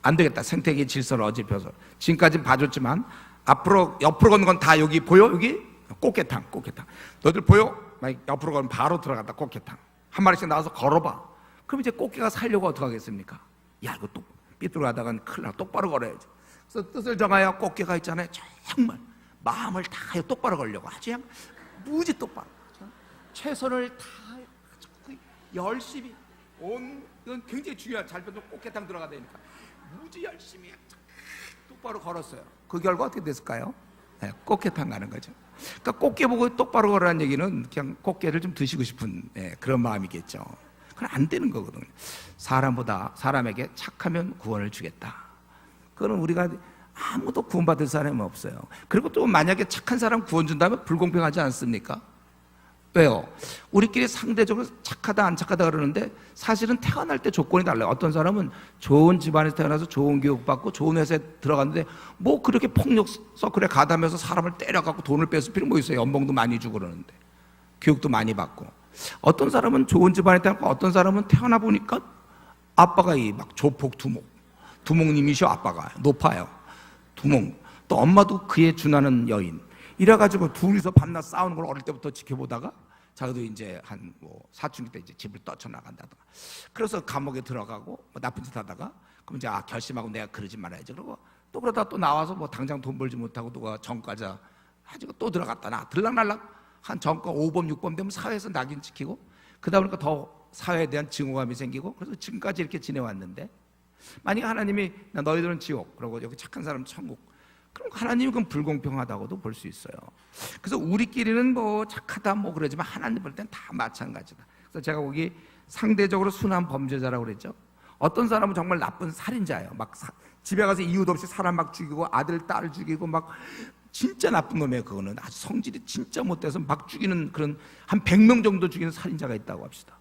A: 안 되겠다. 생태계의 질서를 어집혀서 지금까지는 봐줬지만 앞으로 옆으로 걷는 건 다 여기 보여? 여기? 꽃게탕. 너희들 보여? 옆으로 가면 바로 들어간다. 꽃게탕. 한 마리씩 나와서 걸어봐. 그럼 이제 꽃게가 살려고 어떻게 하겠습니까? 야 이거 또 삐뚤어가다간 큰일 나. 똑바로 걸어야지. 그래서 뜻을 정하여 꽃게가 있잖아요. 정말 마음을 다하여 똑바로 걸려고 아주 그냥 무지 똑바로 최선을 다하여 열심히 이건 굉장히 중요한 잘 변도 꽃게탕 들어가야 되니까 무지 열심히 똑바로 걸었어요. 그 결과 어떻게 됐을까요? 네, 꽃게탕 가는 거죠. 그러니까 꽃게 보고 똑바로 걸으라는 얘기는 그냥 꽃게를 좀 드시고 싶은 그런 마음이겠죠. 그건 안 되는 거거든요. 사람에게 착하면 구원을 주겠다. 그거는 우리가 아무도 구원받을 사람이 없어요. 그리고 또 만약에 착한 사람 구원 준다면 불공평하지 않습니까? 왜요? 우리끼리 상대적으로 착하다 안 착하다 그러는데 사실은 태어날 때 조건이 달라요. 어떤 사람은 좋은 집안에서 태어나서 좋은 교육받고 좋은 회사에 들어갔는데 뭐 그렇게 폭력 서클에 가담해서 사람을 때려갖고 돈을 뺏을 필요 뭐 있어요. 연봉도 많이 주고 그러는데 교육도 많이 받고. 어떤 사람은 좋은 집안에 태어나고 어떤 사람은 태어나 보니까 아빠가 막 조폭 두목님이셔. 아빠가 높아요. 두목. 또 엄마도 그에 준하는 여인. 이래가지고 둘이서 밤낮 싸우는 걸 어릴 때부터 지켜보다가 자기도 이제 한 사춘기 때 이제 집을 떨쳐나간다든가. 그래서 감옥에 들어가고 나쁜 짓 하다가 그럼 이제 결심하고 내가 그러지 말아야지. 그러고 또 그러다 또 나와서 당장 돈 벌지 못하고 누가 전과자 가지고 또 들어갔다 나 들락날락 한 전과 5범 6범 되면 사회에서 낙인 찍히고 그러다 보니까 더 사회에 대한 증오감이 생기고 그래서 지금까지 이렇게 지내왔는데 만약에 하나님이 너희들은 지옥 그러고 여기 착한 사람 천국 그럼 하나님은 그건 불공평하다고도 볼 수 있어요. 그래서 우리끼리는 착하다 그러지만 하나님 볼 땐 다 마찬가지다. 그래서 제가 거기 상대적으로 순한 범죄자라고 그랬죠. 어떤 사람은 정말 나쁜 살인자예요. 막 집에 가서 이유도 없이 사람 막 죽이고 아들 딸을 죽이고 막 진짜 나쁜 놈이에요. 그거는 아주 성질이 진짜 못돼서 막 죽이는 그런 한 100명 정도 죽이는 살인자가 있다고 합시다.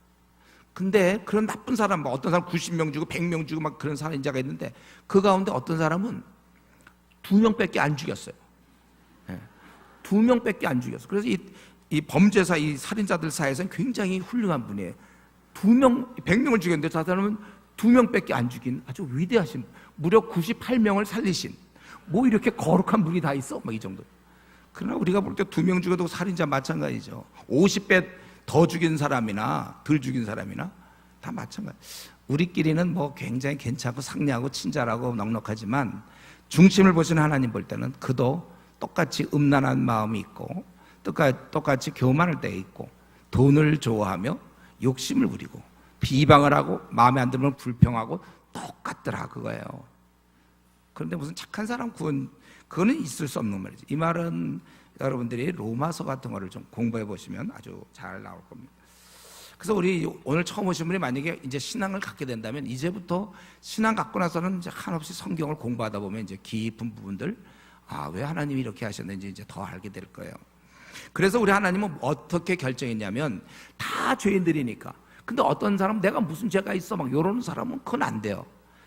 A: 근데 그런 나쁜 사람, 뭐 어떤 사람 90명 주고 100명 주고 막 그런 살인자가 있는데 그 가운데 어떤 사람은 2명밖에 안 죽였어요. 2명밖에 안 죽였어요. 그래서 이 범죄사, 이 살인자들 사이에서는 굉장히 훌륭한 분이에요. 100명을 죽였는데 저 사람은 2명밖에 안 죽인 아주 위대하신, 무려 98명을 살리신, 뭐 이렇게 거룩한 분이 다 있어? 막 이 정도. 그러나 우리가 볼 때 2명 죽여도 살인자 마찬가지죠. 50배 더 죽인 사람이나 덜 죽인 사람이나 다 마찬가지. 우리끼리는 뭐 굉장히 괜찮고 상냥하고 친절하고 넉넉하지만 중심을 보시는 하나님 볼 때는 그도 똑같이 음란한 마음이 있고 똑같이 교만할 때 있고 돈을 좋아하며 욕심을 부리고 비방을 하고 마음에 안 들면 불평하고 똑같더라 그거예요. 그런데 무슨 착한 사람 구원, 그거는 있을 수 없는 말이죠. 이 말은 여러분들이 로마서 같은 거를 좀 공부해 보시면 아주 잘 나올 겁니다. 그래서 우리 오늘 처음 오신 분이 만약에 이제 신앙을 갖게 된다면 이제부터 신앙 갖고 나서는 이제 한없이 성경을 공부하다 보면 이제 깊은 부분들, 왜 하나님이 이렇게 하셨는지 이제 더 알게 될 거예요. 그래서 우리 하나님은 어떻게 결정했냐면 다 죄인들이니까. 근데 어떤 사람 내가 무슨 죄가 있어 막 이러는 사람은 그건 안 돼요.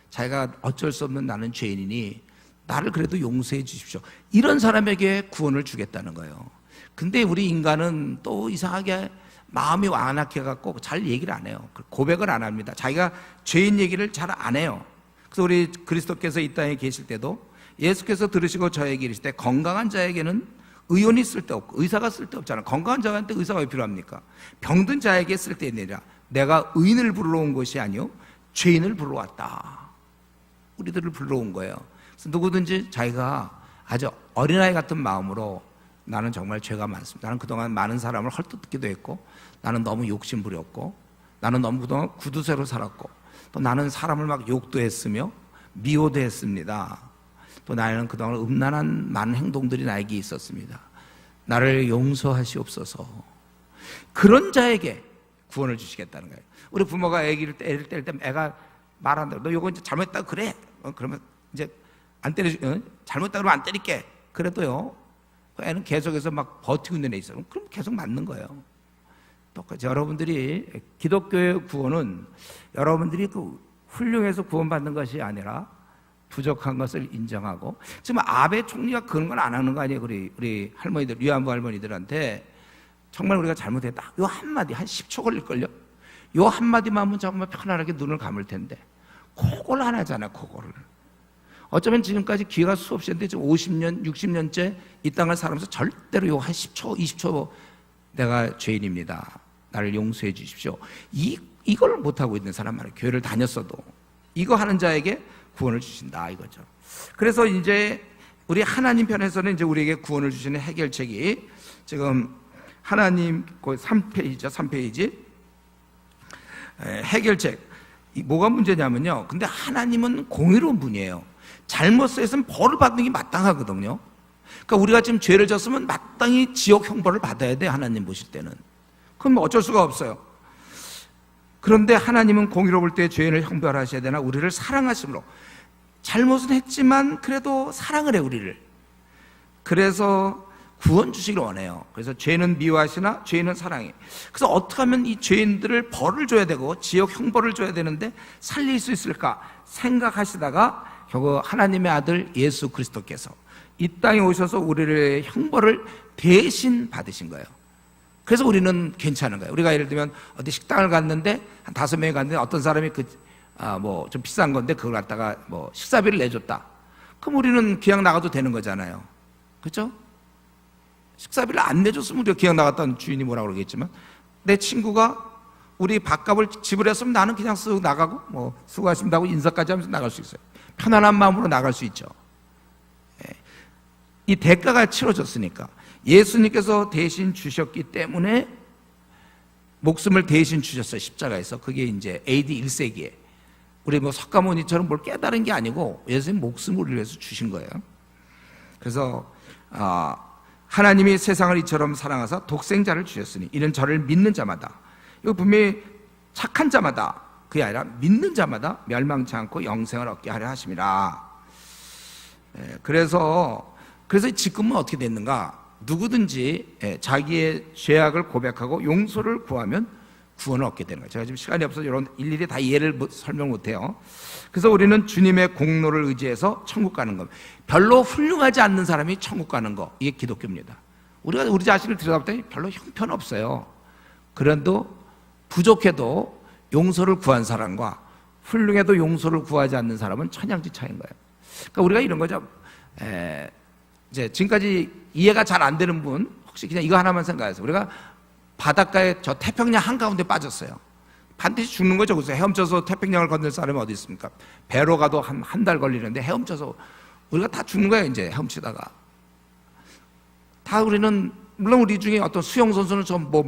A: 자기가 어쩔 수 없는 나는 죄인이니 나를 그래도 용서해 주십시오. 이런 사람에게 구원을 주겠다는 거예요. 근데 우리 인간은 또 이상하게 마음이 완악해 갖고 잘 얘기를 안 해요. 고백을 안 합니다. 자기가 죄인 얘기를 잘 안 해요. 그래서 우리 그리스도께서 이 땅에 계실 때도 예수께서 들으시고 저에게 이르실 때 건강한 자에게는 의원이 쓸데없고 의사가 쓸데없잖아. 건강한 자한테 의사가 왜 필요합니까? 병든 자에게 쓸데있느니라. 내가 의인을 부르러 온 것이 아니요 죄인을 부르러 왔다. 우리들을 불러 온 거예요. 그래서 누구든지 자기가 아주 어린아이 같은 마음으로 나는 정말 죄가 많습니다. 나는 그동안 많은 사람을 헐뜯기도 했고 나는 너무 욕심 부렸고 나는 너무 그동안 구두쇠로 살았고 또 나는 사람을 막 욕도 했으며 미워도 했습니다. 또 나는 그동안 음란한 많은 행동들이 나에게 있었습니다. 나를 용서하시옵소서. 그런 자에게 구원을 주시겠다는 거예요. 우리 부모가 애를 뗄 때 애가 말한다. 너 이거 이제 잘못했다 그래. 그러면 이제 안 잘못했다 그러면 안 때릴게. 그래도요. 애는 계속해서 막 버티고 있는 애 있어요. 그럼 계속 맞는 거예요. 똑같이 여러분들이 기독교의 구원은 여러분들이 그 훌륭해서 구원받는 것이 아니라 부족한 것을 인정하고, 지금 아베 총리가 그런 건 안 하는 거 아니에요? 우리 할머니들, 위안부 할머니들한테 정말 우리가 잘못했다. 요 한마디, 한 10초 걸릴걸요? 요 한마디만 하면 정말 편안하게 눈을 감을 텐데, 그걸 안 하잖아요, 그거를. 어쩌면 지금까지 기회가 수없이 했는데, 지금 50년, 60년째 이 땅을 살면서 절대로 요 한 10초, 20초 내가 죄인입니다. 나를 용서해 주십시오. 이걸 못하고 있는 사람 말이에요. 교회를 다녔어도. 이거 하는 자에게 구원을 주신다, 이거죠. 그래서 이제 우리 하나님 편에서는 이제 우리에게 구원을 주시는 해결책이 지금 하나님 그 3페이지죠, 3페이지. 해결책. 뭐가 문제냐면요. 근데 하나님은 공의로운 분이에요. 잘못을 했으면 벌을 받는 게 마땅하거든요. 그러니까 우리가 지금 죄를 졌으면 마땅히 지옥 형벌을 받아야 돼, 하나님 보실 때는. 그럼 어쩔 수가 없어요. 그런데 하나님은 공의로울 때 죄인을 형벌하셔야 되나? 우리를 사랑하심으로. 잘못은 했지만 그래도 사랑을 해, 우리를. 그래서 구원 주시길 원해요. 그래서 죄는 미워하시나 죄인은 사랑해. 그래서 어떻게 하면 이 죄인들을 벌을 줘야 되고 지옥 형벌을 줘야 되는데 살릴 수 있을까 생각하시다가 결국 하나님의 아들 예수 그리스도께서 이 땅에 오셔서 우리를 형벌을 대신 받으신 거예요. 그래서 우리는 괜찮은 거예요. 우리가 예를 들면 어디 식당을 갔는데 한 5명이 갔는데 어떤 사람이 뭐 좀 비싼 건데 그걸 갖다가 뭐 식사비를 내줬다. 그럼 우리는 그냥 나가도 되는 거잖아요. 그렇죠? 식사비를 안 내줬으면 우리가 그냥 나갔다는 주인이 뭐라 그러겠지만, 내 친구가 우리 밥값을 지불했으면 나는 그냥 쓱 나가고 뭐 수고하십니다 하고 인사까지 하면서 나갈 수 있어요. 편안한 마음으로 나갈 수 있죠. 이 대가가 치러졌으니까. 예수님께서 대신 주셨기 때문에 목숨을 대신 주셨어요, 십자가에서. 그게 이제 AD 1세기에 우리 뭐 석가모니처럼 뭘 깨달은 게 아니고 예수님 목숨을 우리를 위해서 주신 거예요. 그래서 하나님이 세상을 이처럼 사랑하사 독생자를 주셨으니 이는 저를 믿는 자마다, 이거 분명히 착한 자마다 그게 아니라 믿는 자마다 멸망치 않고 영생을 얻게 하려 하심이라. 그래서 지금은 어떻게 됐는가? 누구든지 자기의 죄악을 고백하고 용서를 구하면 구원을 얻게 되는 거예요. 제가 지금 시간이 없어서 이런 일일이 다 예를 설명 못해요. 그래서 우리는 주님의 공로를 의지해서 천국 가는 겁니다. 별로 훌륭하지 않는 사람이 천국 가는 거, 이게 기독교입니다. 우리가 우리 자신을 들여다봤더니 별로 형편없어요. 그런데 부족해도 용서를 구한 사람과 훌륭해도 용서를 구하지 않는 사람은 천양지 차이인 거예요. 그러니까 우리가 이런 거죠. 이제 지금까지 이해가 잘 안 되는 분 혹시 그냥 이거 하나만 생각해서, 우리가 바닷가에 저 태평양 한가운데 빠졌어요. 반드시 죽는 거죠. 그래서 헤엄쳐서 태평양을 건널 사람이 어디 있습니까? 배로 가도 한 달 걸리는데 헤엄쳐서 우리가 다 죽는 거예요. 이제 헤엄치다가 다 우리는, 물론 우리 중에 어떤 수영 선수는 좀 뭐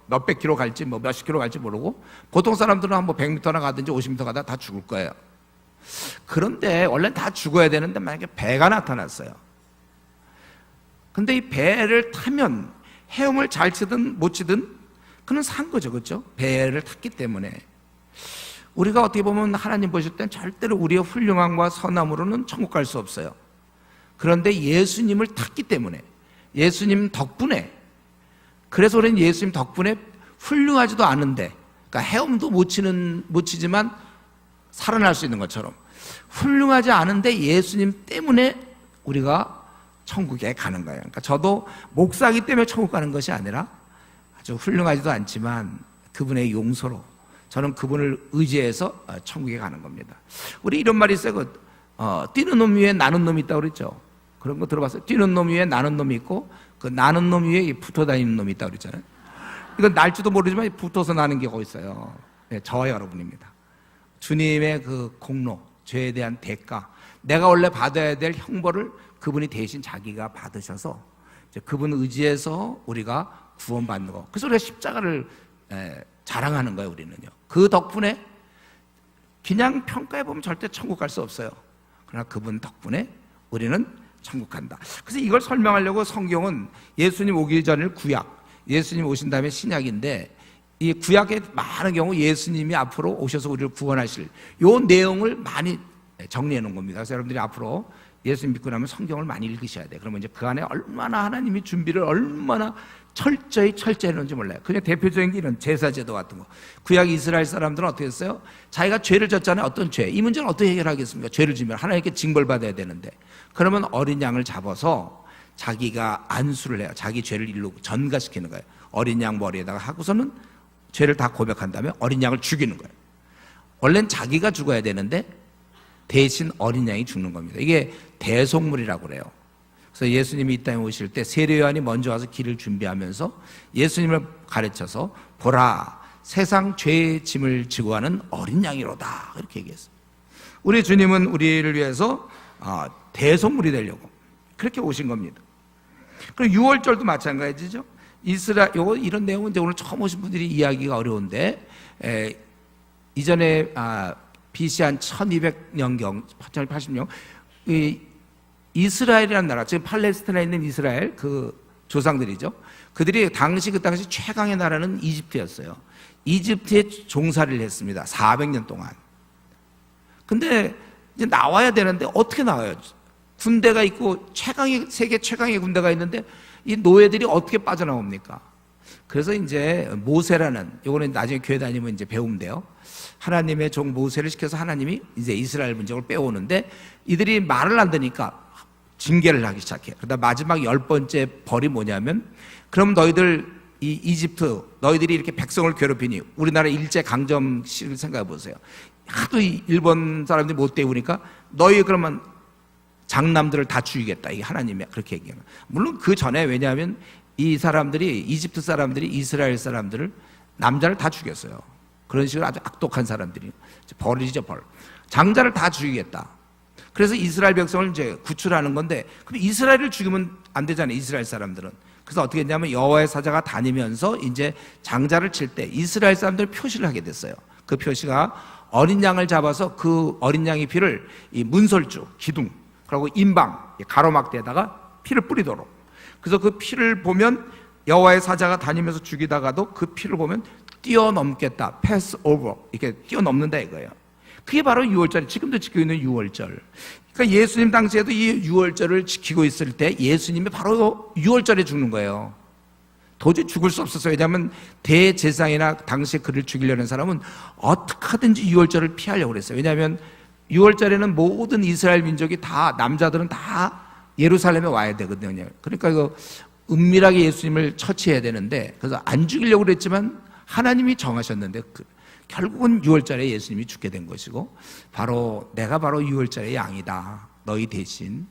A: 몇백 킬로 갈지 뭐 몇십 킬로 갈지 모르고, 보통 사람들은 한 뭐 100m나 가든지 50m 가다 다 죽을 거예요. 그런데 원래 다 죽어야 되는데 만약에 배가 나타났어요. 근데 이 배를 타면 헤엄을 잘 치든 못 치든 그는 산 거죠. 그렇죠? 배를 탔기 때문에. 우리가 어떻게 보면 하나님 보실 땐 절대로 우리의 훌륭함과 선함으로는 천국 갈 수 없어요. 그런데 예수님을 탔기 때문에, 예수님 덕분에, 그래서 우리는 예수님 덕분에 훌륭하지도 않은데, 그러니까 헤엄도 못 치지만 살아날 수 있는 것처럼, 훌륭하지 않은데 예수님 때문에 우리가 천국에 가는 거예요. 그러니까 저도 목사이기 때문에 천국 가는 것이 아니라 아주 훌륭하지도 않지만 그분의 용서로 저는 그분을 의지해서 천국에 가는 겁니다. 우리 이런 말이 있어요. 뛰는 놈 위에 나는 놈이 있다고 그랬죠. 그런 거 들어봤어요? 뛰는 놈 위에 나는 놈이 있고, 그 나는 놈 위에 붙어 다니는 놈이 있다고 그랬잖아요. 이건 날지도 모르지만 붙어서 나는 게 거기 있어요. 네, 저와 여러분입니다. 주님의 그 공로, 죄에 대한 대가, 내가 원래 받아야 될 형벌을 그분이 대신 자기가 받으셔서 이제 그분 의지해서 우리가 구원받는 거. 그래서 우리가 십자가를 자랑하는 거예요. 우리는요. 그 덕분에 그냥 평가해 보면 절대 천국 갈 수 없어요. 그러나 그분 덕분에 우리는 천국 간다. 그래서 이걸 설명하려고 성경은 예수님 오기 전을 구약, 예수님 오신 다음에 신약인데, 이 구약의 많은 경우 예수님이 앞으로 오셔서 우리를 구원하실 요 내용을 많이 정리해 놓은 겁니다. 그래서 여러분들이 앞으로 예수님 믿고 나면 성경을 많이 읽으셔야 돼요. 그러면 이제 그 안에 얼마나 하나님이 준비를 얼마나 철저히 했는지 몰라요. 그냥 대표적인 게 이런 제사제도 같은 거. 구약 이스라엘 사람들은 어떻게 했어요? 자기가 죄를 졌잖아요. 어떤 죄? 이 문제는 어떻게 해결하겠습니까? 죄를 지면 하나님께 징벌받아야 되는데, 그러면 어린 양을 잡아서 자기가 안수를 해요. 자기 죄를 일로 전가시키는 거예요. 어린 양 머리에다가 하고서는 죄를 다 고백한 다음에 어린 양을 죽이는 거예요. 원래는 자기가 죽어야 되는데 대신 어린 양이 죽는 겁니다. 이게 대속물이라고 그래요. 그래서 예수님이 이 땅에 오실 때 세례 요한이 먼저 와서 길을 준비하면서 예수님을 가르쳐서, 보라, 세상 죄의 짐을 지고 가는 어린 양이로다, 이렇게 얘기했어요. 우리 주님은 우리를 위해서 대속물이 되려고 그렇게 오신 겁니다. 그리고 유월절도 마찬가지죠. 이런 내용은 이제 오늘 처음 오신 분들이 이해하기가 어려운데, 이전에 BC 한 1200년경, 1280년, 이스라엘이라는 나라, 지금 팔레스타인에 있는 이스라엘 그 조상들이죠. 그들이 그 당시 최강의 나라는 이집트였어요. 이집트에 종살이를 했습니다. 400년 동안. 근데 이제 나와야 되는데 어떻게 나와요? 군대가 있고 세계 최강의 군대가 있는데 이 노예들이 어떻게 빠져나옵니까? 그래서 이제 모세라는, 요거는 나중에 교회 다니면 이제 배우면 돼요. 하나님의 종 모세를 시켜서 하나님이 이제 이스라엘 민족을 빼오는데, 이들이 말을 안 듣니까 징계를 하기 시작해요. 그러다 마지막 10번째 벌이 뭐냐면, 그럼 너희들 이 이집트, 너희들이 이렇게 백성을 괴롭히니 우리나라 일제 강점시를 생각해 보세요. 하도 일본 사람들이 못 때우니까 너희 그러면 장남들을 다 죽이겠다. 이게 하나님이 그렇게 얘기해요. 물론 그 전에, 왜냐하면 이 사람들이, 이집트 사람들이 이스라엘 사람들을, 남자를 다 죽였어요. 그런 식으로 아주 악독한 사람들이. 벌이죠, 벌. 장자를 다 죽이겠다. 그래서 이스라엘 백성을 이제 구출하는 건데, 그럼 이스라엘을 죽이면 안 되잖아요, 이스라엘 사람들은. 그래서 어떻게 했냐면 여호와의 사자가 다니면서 이제 장자를 칠 때 이스라엘 사람들은 표시를 하게 됐어요. 그 표시가 어린 양을 잡아서 그 어린 양의 피를 이 문설주, 기둥, 그리고 인방, 가로막대에다가 피를 뿌리도록. 그래서 그 피를 보면 여호와의 사자가 다니면서 죽이다가도 그 피를 보면 뛰어넘겠다, 패스 오버, 이렇게 뛰어넘는다 이거예요. 그게 바로 유월절, 지금도 지키고 있는 유월절. 그러니까 예수님 당시에도 이 유월절을 지키고 있을 때 예수님이 바로 유월절에 죽는 거예요. 도저히 죽을 수 없었어요. 왜냐하면 대제사장이나 당시에 그를 죽이려는 사람은 어떻게 하든지 유월절을 피하려고 그랬어요. 왜냐하면 유월절에는 모든 이스라엘 민족이 다, 남자들은 다 예루살렘에 와야 되거든요. 그러니까 이거 은밀하게 예수님을 처치해야 되는데, 그래서 안 죽이려고 그랬지만 하나님이 정하셨는데 결국은 유월절에 예수님이 죽게 된 것이고, 바로 내가 바로 유월절의 양이다. 너희 대신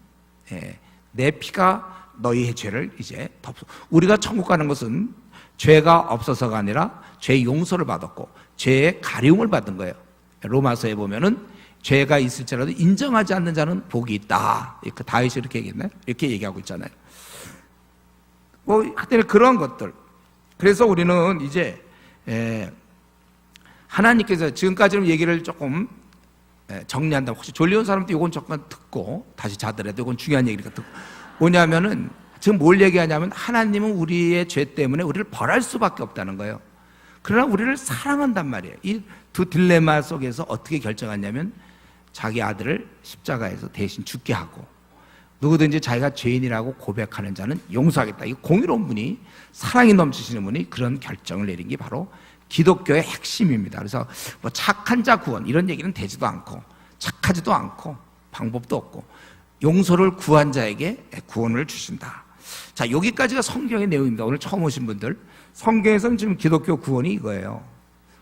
A: 내 피가 너희의 죄를 이제 덮어. 우리가 천국 가는 것은 죄가 없어서가 아니라 죄 용서를 받았고 죄의 가려움을 받은 거예요. 로마서에 보면은 죄가 있을지라도 인정하지 않는 자는 복이 있다. 이렇게 다윗이 이렇게 얘기했나요? 이렇게 얘기하고 있잖아요. 뭐 하여튼 그런 것들. 그래서 우리는 이제 하나님께서 지금까지는 얘기를 조금 정리한다. 혹시 졸려온 사람도 이건 조금 듣고 다시 자더라도 이건 중요한 얘기니까 듣고. 뭐냐면은 지금 뭘 얘기하냐면 하나님은 우리의 죄 때문에 우리를 벌할 수밖에 없다는 거예요. 그러나 우리를 사랑한단 말이에요. 이 두 딜레마 속에서 어떻게 결정하냐면 자기 아들을 십자가에서 대신 죽게 하고 누구든지 자기가 죄인이라고 고백하는 자는 용서하겠다. 이 공의로운 분이, 사랑이 넘치시는 분이 그런 결정을 내린 게 바로 기독교의 핵심입니다. 그래서 뭐 착한 자 구원 이런 얘기는 되지도 않고 착하지도 않고 방법도 없고 용서를 구한 자에게 구원을 주신다. 자, 여기까지가 성경의 내용입니다. 오늘 처음 오신 분들, 성경에서는 지금 기독교 구원이 이거예요.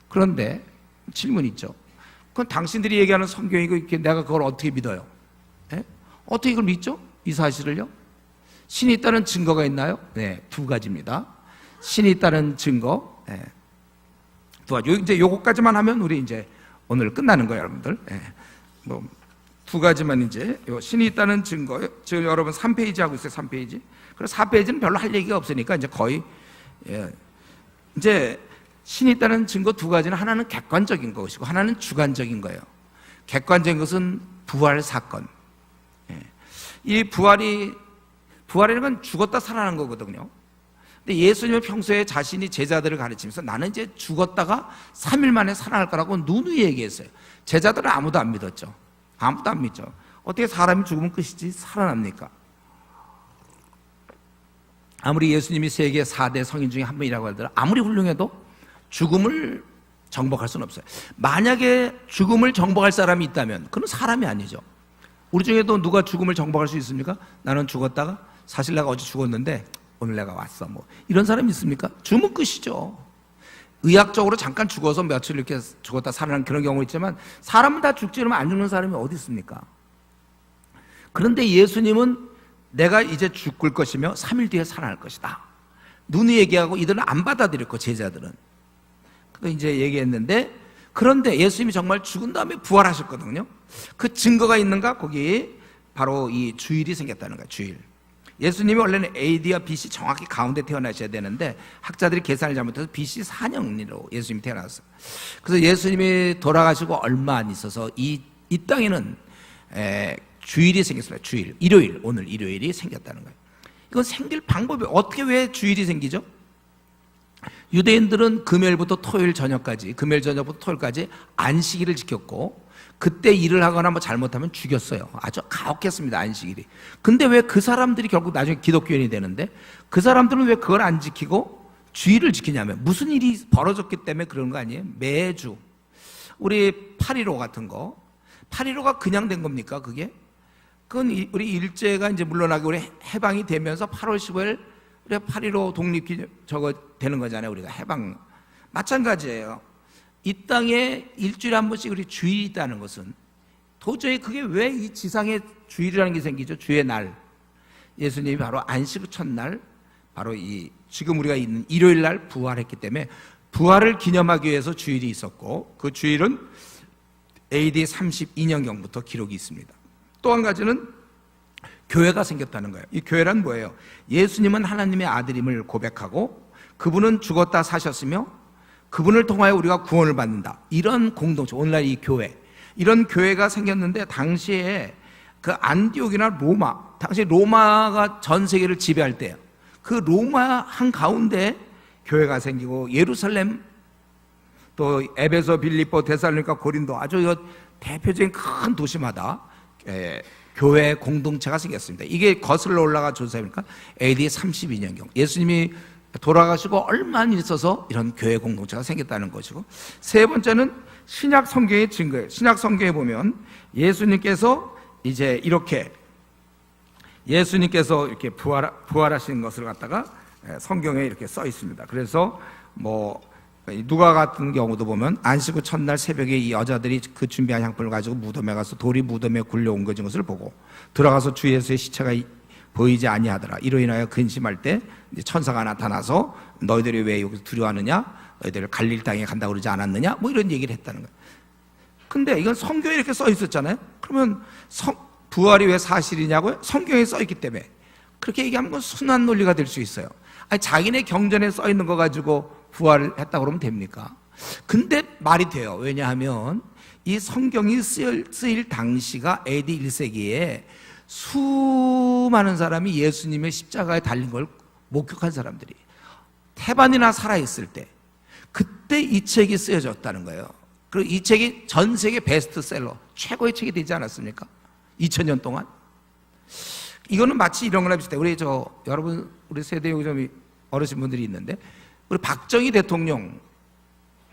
A: 그런데 질문 있죠. 그건 당신들이 얘기하는 성경이고 이렇게 내가 그걸 어떻게 믿어요? 어떻게 이걸 믿죠? 이 사실을요? 신이 있다는 증거가 있나요? 네, 두 가지입니다. 신이 있다는 증거, 두 가지. 이제 요거까지만 하면 우리 이제 오늘 끝나는 거예요, 여러분들. 뭐 두 가지만 이제 신이 있다는 증거. 지금 여러분 3페이지 하고 있어요, 3페이지. 그래서 4페이지는 별로 할 얘기가 없으니까 이제 거의 이제 신이 있다는 증거 두 가지는 하나는 객관적인 것이고 하나는 주관적인 거예요. 객관적인 것은 부활 사건. 이 부활이라는 건 죽었다 살아난 거거든요. 근데 예수님은 평소에 자신이 제자들을 가르치면서 나는 이제 죽었다가 3일 만에 살아날 거라고 누누이 얘기했어요. 제자들은 아무도 안 믿었죠. 아무도 안 믿죠. 어떻게 사람이 죽으면 끝이지 살아납니까? 아무리 예수님이 세계 4대 성인 중에 한 분이라고 하더라도 아무리 훌륭해도 죽음을 정복할 수는 없어요. 만약에 죽음을 정복할 사람이 있다면 그건 사람이 아니죠. 우리 중에도 누가 죽음을 정복할 수 있습니까? 나는 죽었다가 사실 내가 어제 죽었는데 오늘 내가 왔어. 뭐 이런 사람이 있습니까? 죽으면 끝이죠. 의학적으로 잠깐 죽어서 며칠 이렇게 죽었다 살아난 그런 경우 있지만 사람은 다 죽지 않으면 안 죽는 사람이 어디 있습니까? 그런데 예수님은 내가 이제 죽을 것이며 3일 뒤에 살아날 것이다. 눈이 얘기하고 이들은 안 받아들였고 제자들은. 그거 이제 얘기했는데 그런데 예수님이 정말 죽은 다음에 부활하셨거든요. 그 증거가 있는가? 거기 바로 이 주일이 생겼다는 거예요. 주일. 예수님이 원래는 AD와 BC 정확히 가운데 태어나셔야 되는데 학자들이 계산을 잘못해서 BC 4년으로 예수님이 태어났어요. 그래서 예수님이 돌아가시고 얼마 안 있어서 이 땅에는 주일이 생겼습니다. 주일, 일요일, 오늘 일요일이 생겼다는 거예요. 이건 생길 방법이 어떻게 왜 주일이 생기죠? 유대인들은 금요일부터 토요일 저녁까지, 금요일 저녁부터 토요일까지 안식일을 지켰고 그때 일을 하거나 뭐 잘못하면 죽였어요. 아주 가혹했습니다, 안식일이. 근데 왜 그 사람들이 결국 나중에 기독교인이 되는데 그 사람들은 왜 그걸 안 지키고 주일을 지키냐면 무슨 일이 벌어졌기 때문에 그런 거 아니에요? 매주 우리 8.15 같은 거, 8.15가 그냥 된 겁니까 그게? 그건 우리 일제가 이제 물러나고 우리 해방이 되면서 8월 15일 우리 8.15 독립기 저거 되는 거잖아요. 우리가 해방 마찬가지예요. 이 땅에 일주일에 한 번씩 우리 주일이 있다는 것은 도저히 그게 왜 이 지상에 주일이라는 게 생기죠? 주의 날. 예수님이 바로 안식 후 첫날, 바로 이 지금 우리가 있는 일요일 날 부활했기 때문에 부활을 기념하기 위해서 주일이 있었고 그 주일은 AD 32년경부터 기록이 있습니다. 또 한 가지는 교회가 생겼다는 거예요. 이 교회란 뭐예요? 예수님은 하나님의 아들임을 고백하고 그분은 죽었다 사셨으며 그분을 통하여 우리가 구원을 받는다. 이런 공동체, 오늘날 이 교회, 이런 교회가 생겼는데 당시에 그 안디옥이나 로마, 당시 로마가 전 세계를 지배할 때요. 그 로마 한가운데 교회가 생기고 예루살렘, 또 에베소, 빌립보, 데살로니가, 고린도 아주 대표적인 큰 도시마다 교회 공동체가 생겼습니다. 이게 거슬러 올라가 조사해보니까 AD 32년경 예수님이 돌아가시고 얼마 안 있어서 이런 교회 공동체가 생겼다는 것이고, 세 번째는 신약 성경의 증거예요. 신약 성경에 보면 예수님께서 이렇게 부활하신 것을 갖다가 성경에 이렇게 써 있습니다. 그래서 누가 같은 경우도 보면 안식 후 첫날 새벽에 이 여자들이 그 준비한 향품을 가지고 무덤에 가서 돌이 무덤에 굴려 옮겨진 것을 보고 들어가서 주 예수의 시체가 보이지 아니하더라. 이로 인하여 근심할 때 천사가 나타나서 너희들이 왜 여기서 두려워하느냐? 너희들 갈릴 땅에 간다고 그러지 않았느냐? 이런 얘기를 했다는 거예요. 근데 이건 성경에 이렇게 써 있었잖아요. 그러면 부활이 왜 사실이냐고요? 성경에 써 있기 때문에. 그렇게 얘기하면 그건 순한 논리가 될 수 있어요. 아니, 자기네 경전에 써 있는 거 가지고 부활을 했다고 그러면 됩니까? 근데 말이 돼요. 왜냐하면 이 성경이 쓰일 당시가 AD 1세기에 수많은 사람이 예수님의 십자가에 달린 걸 목격한 사람들이 태반이나 살아있을 때, 그때 이 책이 쓰여졌다는 거예요. 그리고 이 책이 전 세계 베스트셀러, 최고의 책이 되지 않았습니까? 2000년 동안. 이거는 마치 이런 거나 비슷해요. 여러분, 우리 세대 좀 어르신분들이 있는데, 우리 박정희 대통령,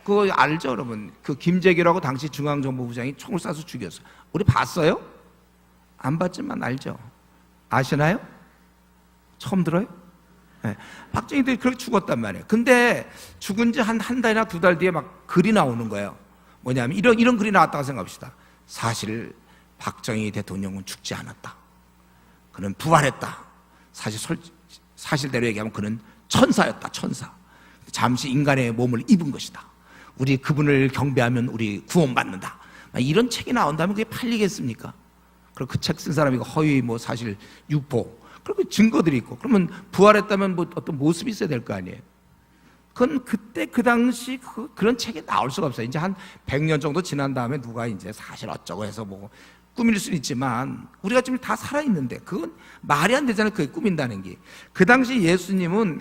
A: 그거 알죠, 여러분? 그 김재규라고 당시 중앙정보부장이 총을 쏴서 죽였어요. 우리 봤어요? 안 봤지만 알죠? 아시나요? 처음 들어요? 네. 박정희 대통령이 그렇게 죽었단 말이에요. 근데 죽은 지 한 달이나 두 달 뒤에 막 글이 나오는 거예요. 뭐냐면 이런 글이 나왔다고 생각합시다. 사실 박정희 대통령은 죽지 않았다. 그는 부활했다. 사실대로 얘기하면 그는 천사였다. 천사. 잠시 인간의 몸을 입은 것이다. 우리 그분을 경배하면 우리 구원받는다. 이런 책이 나온다면 그게 팔리겠습니까? 그리고 그 책 쓴 사람이 허위 사실 유포, 그리고 증거들이 있고, 그러면 부활했다면 어떤 모습이 있어야 될 거 아니에요. 그건 그때 그 당시 그런 책이 나올 수가 없어요. 이제 한 100년 정도 지난 다음에 누가 이제 사실 어쩌고 해서 꾸밀 수는 있지만, 우리가 지금 다 살아있는데 그건 말이 안 되잖아요. 그게 꾸민다는 게. 그 당시 예수님은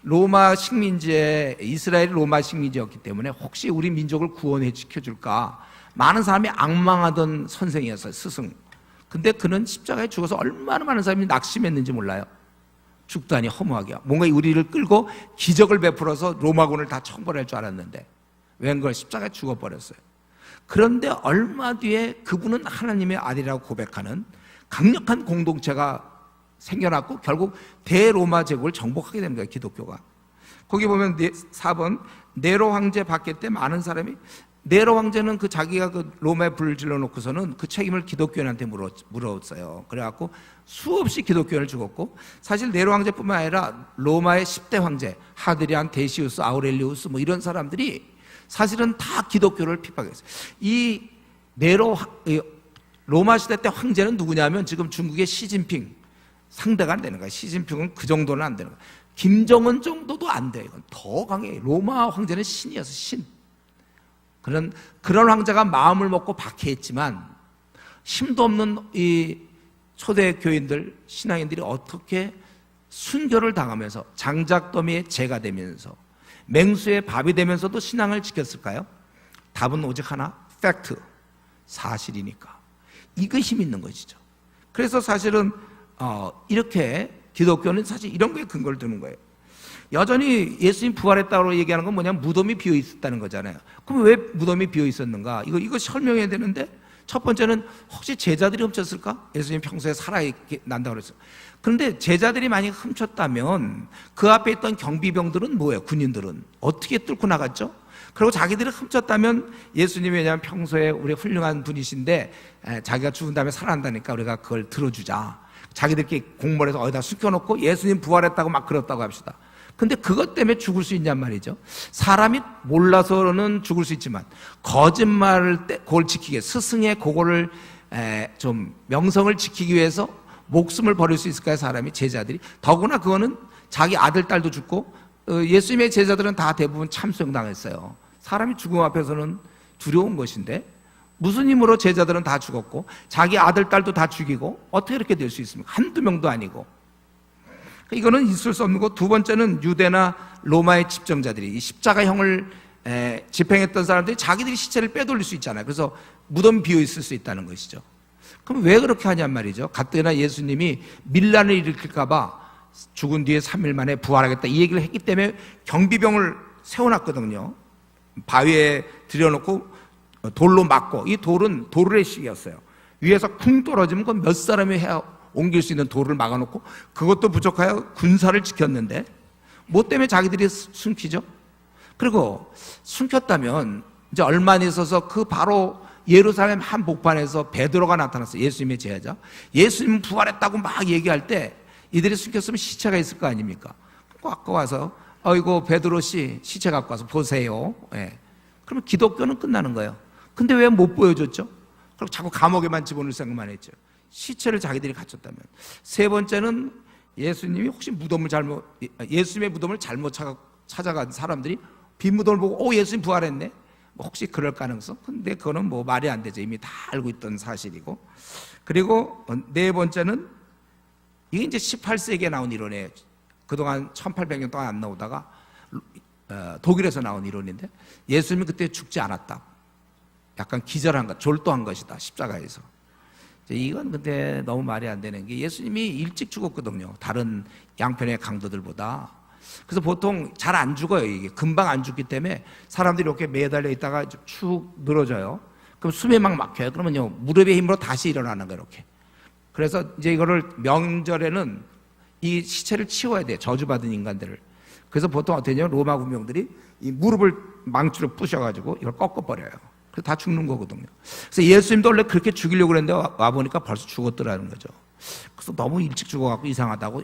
A: 로마 식민지에, 이스라엘이 로마 식민지였기 때문에 혹시 우리 민족을 구원해 지켜줄까 많은 사람이 앙망하던 선생이었어요. 스승. 근데 그는 십자가에 죽어서 얼마나 많은 사람이 낙심했는지 몰라요. 죽다니 허무하게. 뭔가 우리를 끌고 기적을 베풀어서 로마군을 다 청벌할 줄 알았는데 웬걸 십자가에 죽어버렸어요. 그런데 얼마 뒤에 그분은 하나님의 아들이라고 고백하는 강력한 공동체가 생겨났고 결국 대로마 제국을 정복하게 되는 거예요. 기독교가. 거기 보면 4번 네로 황제 바뀔 때 많은 사람이, 네로 황제는 자기가 로마에 불을 질러놓고서는 그 책임을 기독교인한테 물었어요. 그래갖고 수없이 기독교인을 죽었고, 사실 네로 황제뿐만 아니라 로마의 10대 황제 하드리안, 데시우스, 아우렐리우스 이런 사람들이 사실은 다 기독교를 핍박했어요. 이 로마 시대 때 황제는 누구냐면 지금 중국의 시진핑 상대가 안 되는 거야. 시진핑은 그 정도는 안 되는 거야. 김정은 정도도 안 돼. 이건 더 강해. 로마 황제는 신이었어, 신. 그런 황제가 마음을 먹고 박해했지만 힘도 없는 이 초대 교인들, 신앙인들이 어떻게 순교를 당하면서 장작더미의 재가 되면서 맹수의 밥이 되면서도 신앙을 지켰을까요? 답은 오직 하나, 팩트, 사실이니까. 이거 힘 있는 것이죠. 그래서 사실은 이렇게 기독교는 사실 이런 거에 근거를 두는 거예요. 여전히 예수님 부활했다고 얘기하는 건 뭐냐면 무덤이 비어 있었다는 거잖아요. 그럼 왜 무덤이 비어 있었는가? 이거 설명해야 되는데, 첫 번째는 혹시 제자들이 훔쳤을까? 예수님 평소에 살아난다고 그랬어요. 그런데 제자들이 만약 훔쳤다면 그 앞에 있던 경비병들은 뭐예요? 군인들은 어떻게 뚫고 나갔죠? 그리고 자기들이 훔쳤다면 예수님이, 왜냐하면 평소에 우리 훌륭한 분이신데 자기가 죽은 다음에 살아난다니까 우리가 그걸 들어주자. 자기들끼리 공모해서 어디다 숨겨놓고 예수님 부활했다고 막 그렇다고 합시다. 근데 그것 때문에 죽을 수 있냔 말이죠. 사람이 몰라서는 죽을 수 있지만 거짓말을 그걸 지키기 위해, 스승의 그거를 좀 명성을 지키기 위해서 목숨을 버릴 수 있을까요? 사람이, 제자들이. 더구나 그거는 자기 아들, 딸도 죽고, 예수님의 제자들은 다 대부분 참수형당했어요. 사람이 죽음 앞에서는 두려운 것인데 무슨 힘으로 제자들은 다 죽었고 자기 아들, 딸도 다 죽이고 어떻게 이렇게 될 수 있습니까? 한두 명도 아니고. 이거는 있을 수 없는 거. 두 번째는 유대나 로마의 집정자들이 이 십자가형을 집행했던 사람들이 자기들이 시체를 빼돌릴 수 있잖아요. 그래서 무덤 비어 있을 수 있다는 것이죠. 그럼 왜 그렇게 하냔 말이죠. 가뜩이나 예수님이 밀란을 일으킬까 봐 죽은 뒤에 3일 만에 부활하겠다 이 얘기를 했기 때문에 경비병을 세워놨거든요. 바위에 들여놓고 돌로 막고, 이 돌은 도르의 식이었어요. 위에서 쿵 떨어지면 그 몇 사람이 옮길 수 있는 돌을 막아놓고, 그것도 부족하여 군사를 지켰는데 뭐 때문에 자기들이 숨기죠? 그리고 숨겼다면 이제 얼마 안 있어서 그 바로 예루살렘 한복판에서 베드로가 나타났어요. 예수님의 제자. 예수님 부활했다고 막 얘기할 때 이들이 숨겼으면 시체가 있을 거 아닙니까? 갖고 와서 어이고 베드로 씨 시체 갖고 와서 보세요. 예. 그러면 기독교는 끝나는 거예요. 근데 왜 못 보여줬죠? 그리고 자꾸 감옥에만 집어넣을 생각만 했죠. 시체를 자기들이 갖췄다면. 세 번째는 예수님이 혹시 예수님의 무덤을 잘못 찾아간 사람들이 빈 무덤을 보고 예수님 부활했네? 뭐 혹시 그럴 가능성? 근데 그거는 뭐 말이 안 되죠. 이미 다 알고 있던 사실이고. 그리고 네 번째는 이게 이제 18세기에 나온 이론이에요. 그동안 1800년 동안 안 나오다가 독일에서 나온 이론인데, 예수님이 그때 죽지 않았다. 약간 기절한 것, 졸도한 것이다. 십자가에서. 이건 근데 너무 말이 안 되는 게, 예수님이 일찍 죽었거든요. 다른 양편의 강도들보다. 그래서 보통 잘 안 죽어요. 이게 금방 안 죽기 때문에 사람들이 이렇게 매달려 있다가 축 늘어져요. 그럼 숨이 막 막혀요. 그러면요, 무릎의 힘으로 다시 일어나는 거예요. 이렇게. 그래서 이제 이거를 명절에는 이 시체를 치워야 돼요. 저주받은 인간들을. 그래서 보통 어떻게 하냐면 로마 군병들이 이 무릎을 망치로 부셔가지고 이걸 꺾어버려요. 그래서 다 죽는 거거든요. 그래서 예수님도 원래 그렇게 죽이려고 그랬는데 와보니까 벌써 죽었더라는 거죠. 그래서 너무 일찍 죽어갖고 이상하다고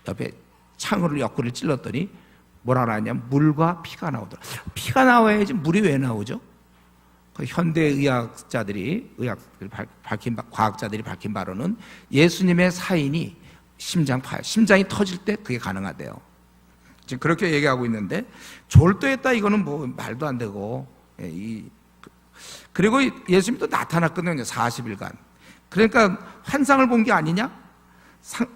A: 옆에 창으로 옆구리를 찔렀더니 뭐라 하냐면 물과 피가 나오더라. 피가 나와야지 물이 왜 나오죠? 그 현대의학자들이 과학자들이 밝힌 바로는 예수님의 사인이 심장이 터질 때 그게 가능하대요. 지금 그렇게 얘기하고 있는데, 졸도했다 이거는 뭐 말도 안 되고. 그리고 예수님도 나타났거든요. 40일간. 그러니까 환상을 본 게 아니냐?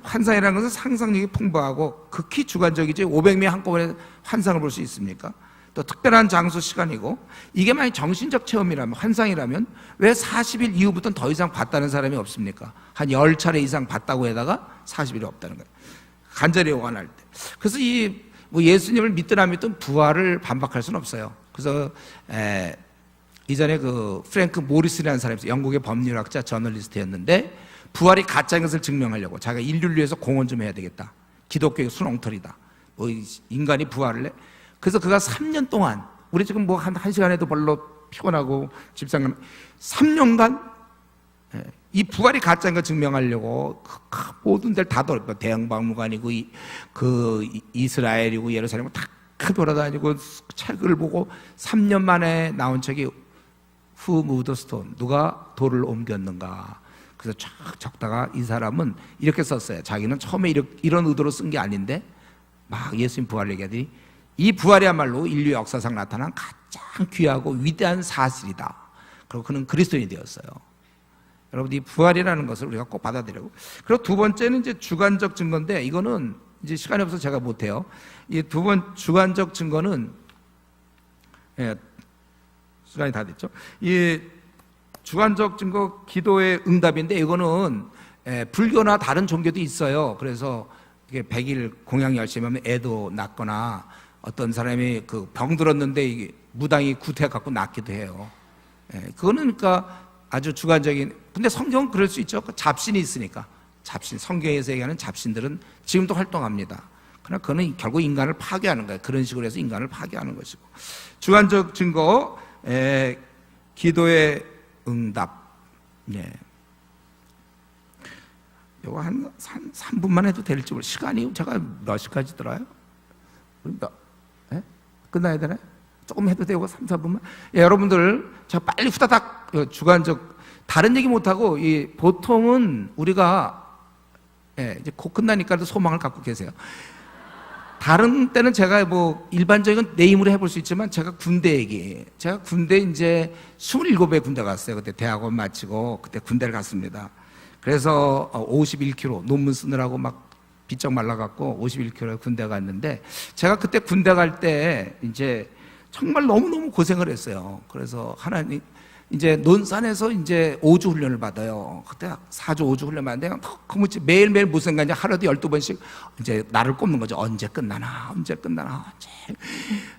A: 환상이라는 것은 상상력이 풍부하고 극히 주관적이지 500명 한꺼번에 환상을 볼 수 있습니까? 또 특별한 장소 시간이고, 이게 만약 정신적 체험이라면, 환상이라면 왜 40일 이후부터는 더 이상 봤다는 사람이 없습니까? 한 10차례 이상 봤다고 해다가 40일이 없다는 거예요. 간절히 원할 때. 그래서 뭐 예수님을 믿든 안 믿든 부활을 반박할 수는 없어요. 그래서 이전에 그 프랭크 모리스라는 사람이 있어요. 영국의 법률학자, 저널리스트였는데, 부활이 가짜인 것을 증명하려고 자기가 인류를 위해서 공헌 좀 해야 되겠다. 기독교의 순엉터리다. 뭐 인간이 부활을 해. 그래서 그가 3년 동안, 우리 지금 뭐 한 시간에도 별로 피곤하고 집사님 3년간 이 부활이 가짜인 걸 증명하려고 모든 데를 다 돌았고, 대형박물관이고 그 이스라엘이고 예루살렘이고 다 돌아다니고 책을 보고 3년 만에 나온 책이 Who moved the stone? 누가 돌을 옮겼는가? 그래서 쫙 적다가 이 사람은 이렇게 썼어요. 자기는 처음에 이런 의도로 쓴 게 아닌데 막 예수님 부활 얘기하더니, 이 부활이야말로 인류 역사상 나타난 가장 귀하고 위대한 사실이다. 그리고 그는 그리스도인이 되었어요. 여러분, 이 부활이라는 것을 우리가 꼭 받아들이고. 그리고 두 번째는 이제 주관적 증거인데, 이거는 이제 시간이 없어서 제가 못해요. 이 두 번 주관적 증거는, 시간이 다 됐죠. 이 주관적 증거 기도의 응답인데, 이거는 불교나 다른 종교도 있어요. 그래서 이게 100일 공양 열심히 하면 애도 낫거나, 어떤 사람이 그 병 들었는데 이게 무당이 구태 갖고 낫기도 해요. 그거는 그러니까 아주 주관적인. 근데 성경은 그럴 수 있죠. 잡신이 있으니까. 잡신, 성경에서 얘기하는 잡신들은 지금도 활동합니다. 그러나 그거는 결국 인간을 파괴하는 거예요. 그런 식으로 해서 인간을 파괴하는 것이고. 주관적 증거, 기도의 응답. 이거 한 3분만 해도 될지 모르겠어요. 시간이 제가 몇 시까지 들어요? 끝나야 되나요? 조금 해도 되고 3, 4분만. 여러분들 제가 빨리 후다닥 주관적, 다른 얘기 못하고, 보통은 우리가 이제 곧 끝나니까도 소망을 갖고 계세요. 다른 때는 제가 뭐 일반적인 내 힘으로 해볼 수 있지만, 제가 군대 이제 27배 군대 갔어요. 그때 대학원 마치고 그때 군대를 갔습니다. 그래서 51km 논문 쓰느라고 막 비쩍 말라갖고 51km 군대 갔는데, 제가 그때 군대 갈 때 이제 정말 너무너무 고생을 했어요. 그래서 하나님, 이제 논산에서 이제 5주 훈련을 받아요. 그때 4주 5주 훈련 받는데 너무 매일매일 무슨 생각이냐, 하루도 12번씩 이제 나를 꼽는 거죠. 언제 끝나나, 언제 끝나나.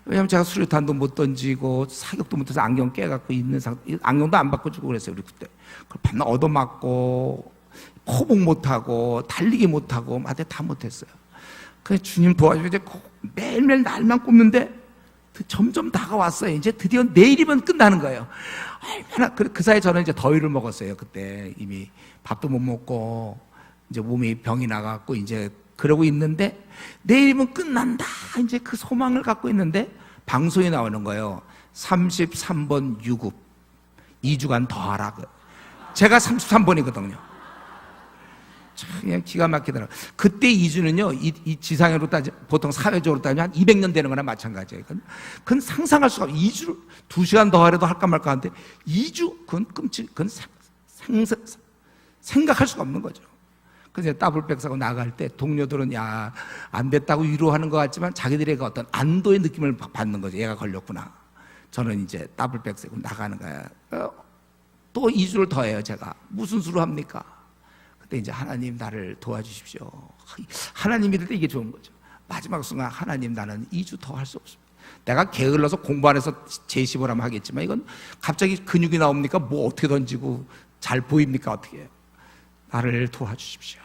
A: 왜냐면 제가 수류탄도 못 던지고 사격도 못해서 안경 깨갖고 있는 상태, 안경도 안 바꿔주고 그랬어요, 우리 그때. 그걸 맨날 얻어맞고 포복 못하고 달리기 못하고 마대 다 못했어요. 그래서 주님 도와주고 이제 매일매일 날만 꼽는데 점점 다가왔어요. 이제 드디어 내일이면 끝나는 거예요. 얼마나 그 사이에 저는 이제 더위를 먹었어요. 그때 이미 밥도 못 먹고 이제 몸이 병이 나갖고 이제 그러고 있는데 내일이면 끝난다. 이제 그 소망을 갖고 있는데 방송이 나오는 거예요. 33번 유급 2주간 더 하라. 제가 33번이거든요. 그냥 기가 막히더라고요. 그때 2주는요, 이 지상으로 보통 사회적으로 따지면 한 200년 되는 거나 마찬가지예요. 그건 상상할 수가 없어요. 2주를 2시간 더 하려도 할까 말까 하는데 2주? 그건 그건 생각할 수가 없는 거죠. 그래서 더블백 사고 나갈 때 동료들은 야, 안 됐다고 위로하는 것 같지만 자기들의 그 어떤 안도의 느낌을 받는 거죠. 얘가 걸렸구나. 저는 이제 더블백 사고 나가는 거야. 또 2주를 더 해요, 제가. 무슨 수로 합니까? 그때 이제 하나님 나를 도와주십시오. 하나님 믿을 때 이게 좋은 거죠. 마지막 순간 하나님 나는 2주 더 할 수 없습니다. 내가 게을러서 공부 안 해서 제시볼 하면 하겠지만 이건 갑자기 근육이 나옵니까? 뭐 어떻게 던지고 잘 보입니까? 어떻게 해요? 나를 도와주십시오.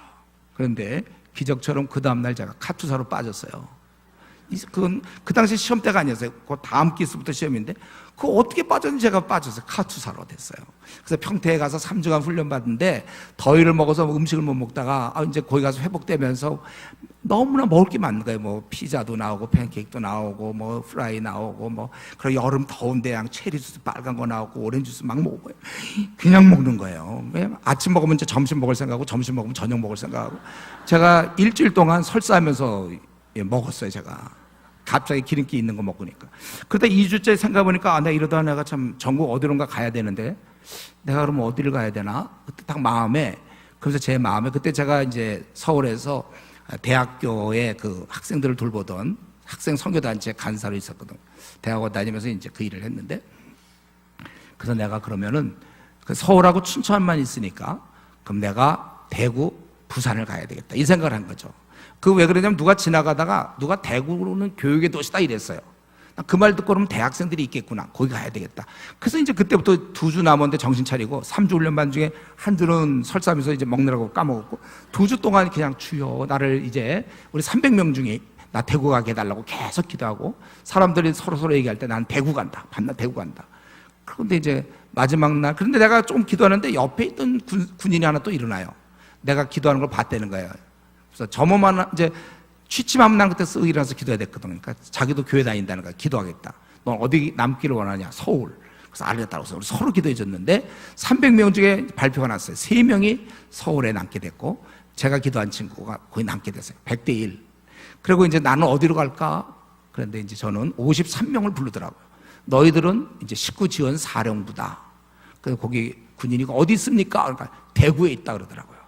A: 그런데 기적처럼 그 다음날 제가 카투사로 빠졌어요. 그건 그 당시 시험 때가 아니었어요. 그 다음 기수부터 시험인데 그거 어떻게 빠졌는지 제가 빠졌어요. 카투사로 됐어요. 그래서 평택에 가서 3주간 훈련 받는데 더위를 먹어서 음식을 못 먹다가 이제 거기 가서 회복되면서 너무나 먹을 게 많은 거예요. 뭐 피자도 나오고 팬케이크도 나오고 뭐 프라이 나오고 뭐 그리고 여름 더운데 그냥 체리 주스 빨간 거 나오고 오렌지 주스 막 먹어요. 그냥 먹는 거예요. 아침 먹으면 이제 점심 먹을 생각하고 점심 먹으면 저녁 먹을 생각하고 제가 일주일 동안 설사하면서 먹었어요. 제가 갑자기 기름기 있는 거 먹으니까. 그러다 2주째 생각해보니까 내가 이러다 내가 참 전국 어디론가 가야 되는데 내가 그러면 어디를 가야 되나? 그때 딱 마음에, 그래서 제 마음에 그때 제가 이제 서울에서 대학교에 그 학생들을 돌보던 학생 선교단체 간사로 있었거든. 대학원 다니면서 이제 그 일을 했는데 그래서 내가 그러면은 그 서울하고 춘천만 있으니까 그럼 내가 대구, 부산을 가야 되겠다. 이 생각을 한 거죠. 그 왜 그러냐면 누가 지나가다가 누가 대구는 교육의 도시다 이랬어요. 그 말 듣고 그러면 대학생들이 있겠구나. 거기 가야 되겠다. 그래서 이제 그때부터 2주 남았는데 정신 차리고 3주 훈련반 중에 한 주는 설사하면서 이제 먹느라고 까먹었고 2주 동안 그냥 주여 나를 이제 우리 300명 중에 나 대구 가게 해달라고 계속 기도하고 사람들이 서로 얘기할 때 난 대구 간다. 밤낮 대구 간다. 그런데 이제 마지막 날 그런데 내가 좀 기도하는데 옆에 있던 군인이 하나 또 일어나요. 내가 기도하는 걸 봤다는 거예요. 그래서 저모만 이제 취침하면 난 그때 쓱 일어나서 기도해야 됐거든. 그러니까 자기도 교회 다닌다는 거야. 기도하겠다. 넌 어디 남기를 원하냐? 서울. 그래서 알겠다고 해서 우리 서로 기도해 줬는데 300명 중에 발표가 났어요. 3명이 서울에 남게 됐고 제가 기도한 친구가 거기 남게 됐어요. 100대 1. 그리고 이제 나는 어디로 갈까? 그런데 이제 저는 53명을 부르더라고요. 너희들은 이제 식구 지원 사령부다. 그래서 거기 군인이 어디 있습니까? 그러니까 대구에 있다 그러더라고요.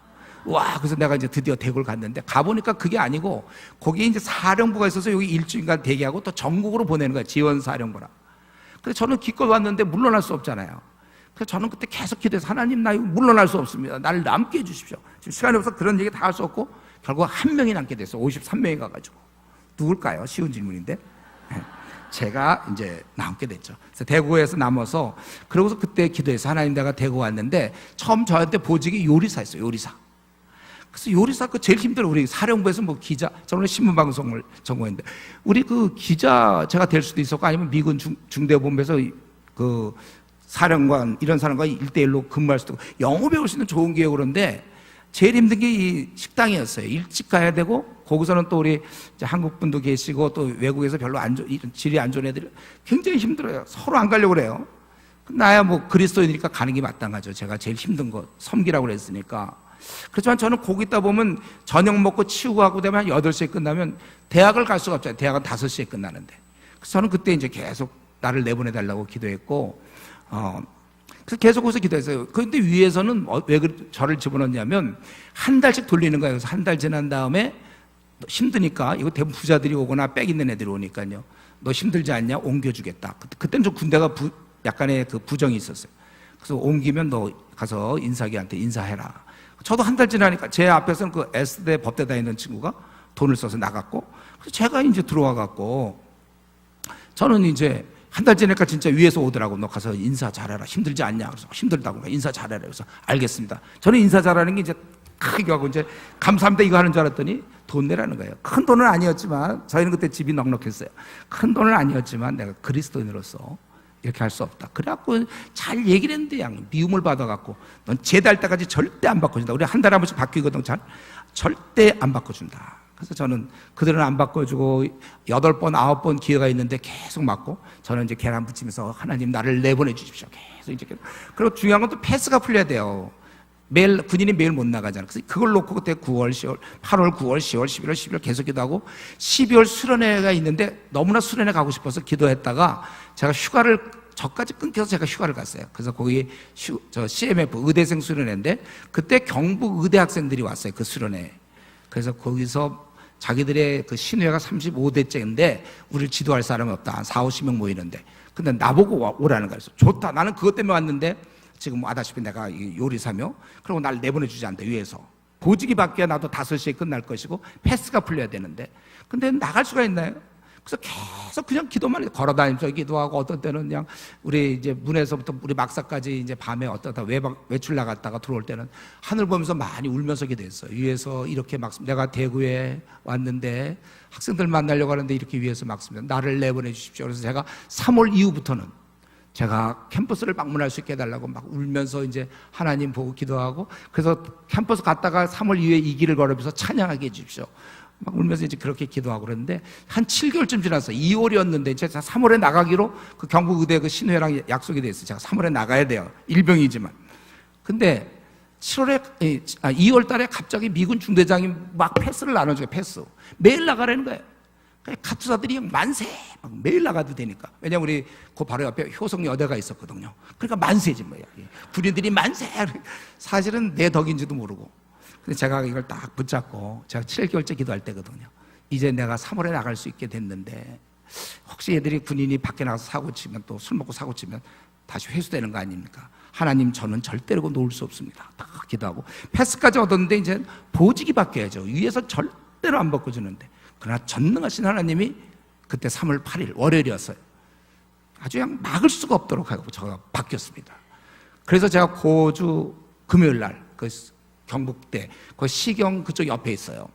A: 와, 그래서 내가 이제 드디어 대구를 갔는데 가보니까 그게 아니고 거기에 이제 사령부가 있어서 여기 일주일간 대기하고 또 전국으로 보내는 거야. 지원 사령부라. 그래서 저는 기껏 왔는데 물러날 수 없잖아요. 그래서 저는 그때 계속 기도해서 하나님 나 이거 물러날 수 없습니다. 나를 남게 해주십시오. 지금 시간이 없어서 그런 얘기 다 할 수 없고 결국 한 명이 남게 됐어요. 53명이 가가지고. 누굴까요? 쉬운 질문인데. 제가 이제 남게 됐죠. 그래서 대구에서 남아서 그러고서 그때 기도해서 하나님 내가 대구 왔는데 처음 저한테 보직이 요리사였어요. 요리사. 그래서 요리사 그 제일 힘들어. 우리 사령부에서 뭐 기자, 저는 신문방송을 전공했는데 우리 그 기자 제가 될 수도 있었고 아니면 미군 중대본부에서 그 사령관 이런 사람과 1대1로 근무할 수도 있고 영어 배울 수 있는 좋은 기회 그런데 제일 힘든 게 이 식당이었어요. 일찍 가야 되고 거기서는 또 우리 이제 한국 분도 계시고 또 외국에서 별로 질이 안 좋은 애들이 굉장히 힘들어요. 서로 안 가려고 그래요. 나야 뭐 그리스도인이니까 가는 게 마땅하죠. 제가 제일 힘든 거 섬기라고 그랬으니까. 그렇지만 저는 거기 있다 보면 저녁 먹고 치우고 하고 되면 한 8시에 끝나면 대학을 갈 수가 없잖아요. 대학은 5시에 끝나는데. 그래서 저는 그때 이제 계속 나를 내보내달라고 기도했고, 그래서 계속 거기서 기도했어요. 그런데 위에서는 왜 저를 집어넣냐면 한 달씩 돌리는 거예요. 그래서 한 달 지난 다음에 힘드니까 이거 대부분 부자들이 오거나 빽 있는 애들이 오니까요. 너 힘들지 않냐? 옮겨주겠다. 그때는 좀 군대가 약간의 그 부정이 있었어요. 그래서 옮기면 너 가서 인사기한테 인사해라. 저도 한 달 지나니까 제 앞에서는 그 S대 법대 다니는 친구가 돈을 써서 나갔고, 그래서 제가 이제 들어와갖고, 저는 이제 한 달 지나니까 진짜 위에서 오더라고. 너 가서 인사 잘해라. 힘들지 않냐? 그래서 힘들다고. 인사 잘해라. 그래서 알겠습니다. 저는 인사 잘하는 게 이제 크게 하고 이제 감사합니다 이거 하는 줄 알았더니 돈 내라는 거예요. 큰 돈은 아니었지만, 저희는 그때 집이 넉넉했어요. 큰 돈은 아니었지만 내가 그리스도인으로서 이렇게 할 수 없다. 그래갖고 잘 얘기를 했는데 양 미움을 받아갖고 넌 제대할 때까지 절대 안 바꿔준다. 우리 한 달에 한 번씩 바뀌거든. 잘 절대 안 바꿔준다. 그래서 저는 그들은 안 바꿔주고 8번, 9번 기회가 있는데 계속 맞고, 저는 이제 계란 붙이면서 하나님 나를 내보내 주십시오. 계속 이제. 그리고 중요한 건 또 패스가 풀려야 돼요. 매일 군인이 매일 못 나가잖아요. 그래서 그걸 놓고 그때 9월, 10월, 8월, 9월, 10월, 11월, 12월 계속 기도하고 12월 수련회가 있는데 너무나 수련회 가고 싶어서 기도했다가 제가 휴가를 저까지 끊겨서 제가 휴가를 갔어요. 그래서 거기 저 CMF 의대생 수련회인데 그때 경북 의대 학생들이 왔어요. 그 수련회. 그래서 거기서 자기들의 그 신회가 35대째인데 우리를 지도할 사람이 없다. 한 4, 50명 모이는데. 근데 나보고 오라는 거였어. 좋다. 나는 그것 때문에 왔는데 지금 아다시피 내가 요리사며, 그리고 날 내보내주지 않대, 위에서. 보직이 바뀌어야 나도 5시에 끝날 것이고 패스가 풀려야 되는데. 근데 나갈 수가 있나요? 그래서 계속 그냥 기도만 해요. 걸어다니면서 기도하고, 어떤 때는 그냥 우리 이제 문에서부터 우리 막사까지 이제 밤에 어떠다 외출 나갔다가 들어올 때는 하늘 보면서 많이 울면서 기도했어요. 위에서 이렇게 내가 대구에 왔는데 학생들 만나려고 하는데 이렇게 위에서 막습니다. 나를 내보내 주십시오. 그래서 제가 3월 이후부터는 제가 캠퍼스를 방문할 수 있게 해달라고 막 울면서 이제 하나님 보고 기도하고, 그래서 캠퍼스 갔다가 3월 이후에 이 길을 걸으면서 찬양하게 해주십시오. 막 울면서 이제 그렇게 기도하고 그랬는데 한 7개월쯤 지나서 2월이었는데 제가 3월에 나가기로 그 경북의대 그 신회랑 약속이 돼 있어요. 제가 3월에 나가야 돼요. 일병이지만. 근데 2월 달에 갑자기 미군 중대장이 막 패스를 나눠줘요. 패스. 매일 나가라는 거예요. 카투사들이 만세! 막 매일 나가도 되니까. 왜냐면 우리 그 바로 옆에 효성 여대가 있었거든요. 그러니까 만세지 뭐야. 군인들이 만세! 사실은 내 덕인지도 모르고. 근데 제가 이걸 딱 붙잡고, 제가 7개월째 기도할 때거든요. 이제 내가 3월에 나갈 수 있게 됐는데, 혹시 애들이 군인이 밖에 나가서 사고 치면, 또 술 먹고 사고 치면 다시 회수되는 거 아닙니까? 하나님, 저는 절대로 놓을 수 없습니다. 딱 기도하고. 패스까지 얻었는데 이제 보직이 바뀌어야죠. 위에서 절대로 안 바꿔주는데. 그러나 전능하신 하나님이 그때 3월 8일 월요일이었어요. 아주 그냥 막을 수가 없도록 하고 제가 바뀌었습니다. 그래서 제가 고주 금요일 날 그 경북대 그 시경 그쪽 옆에 있어요.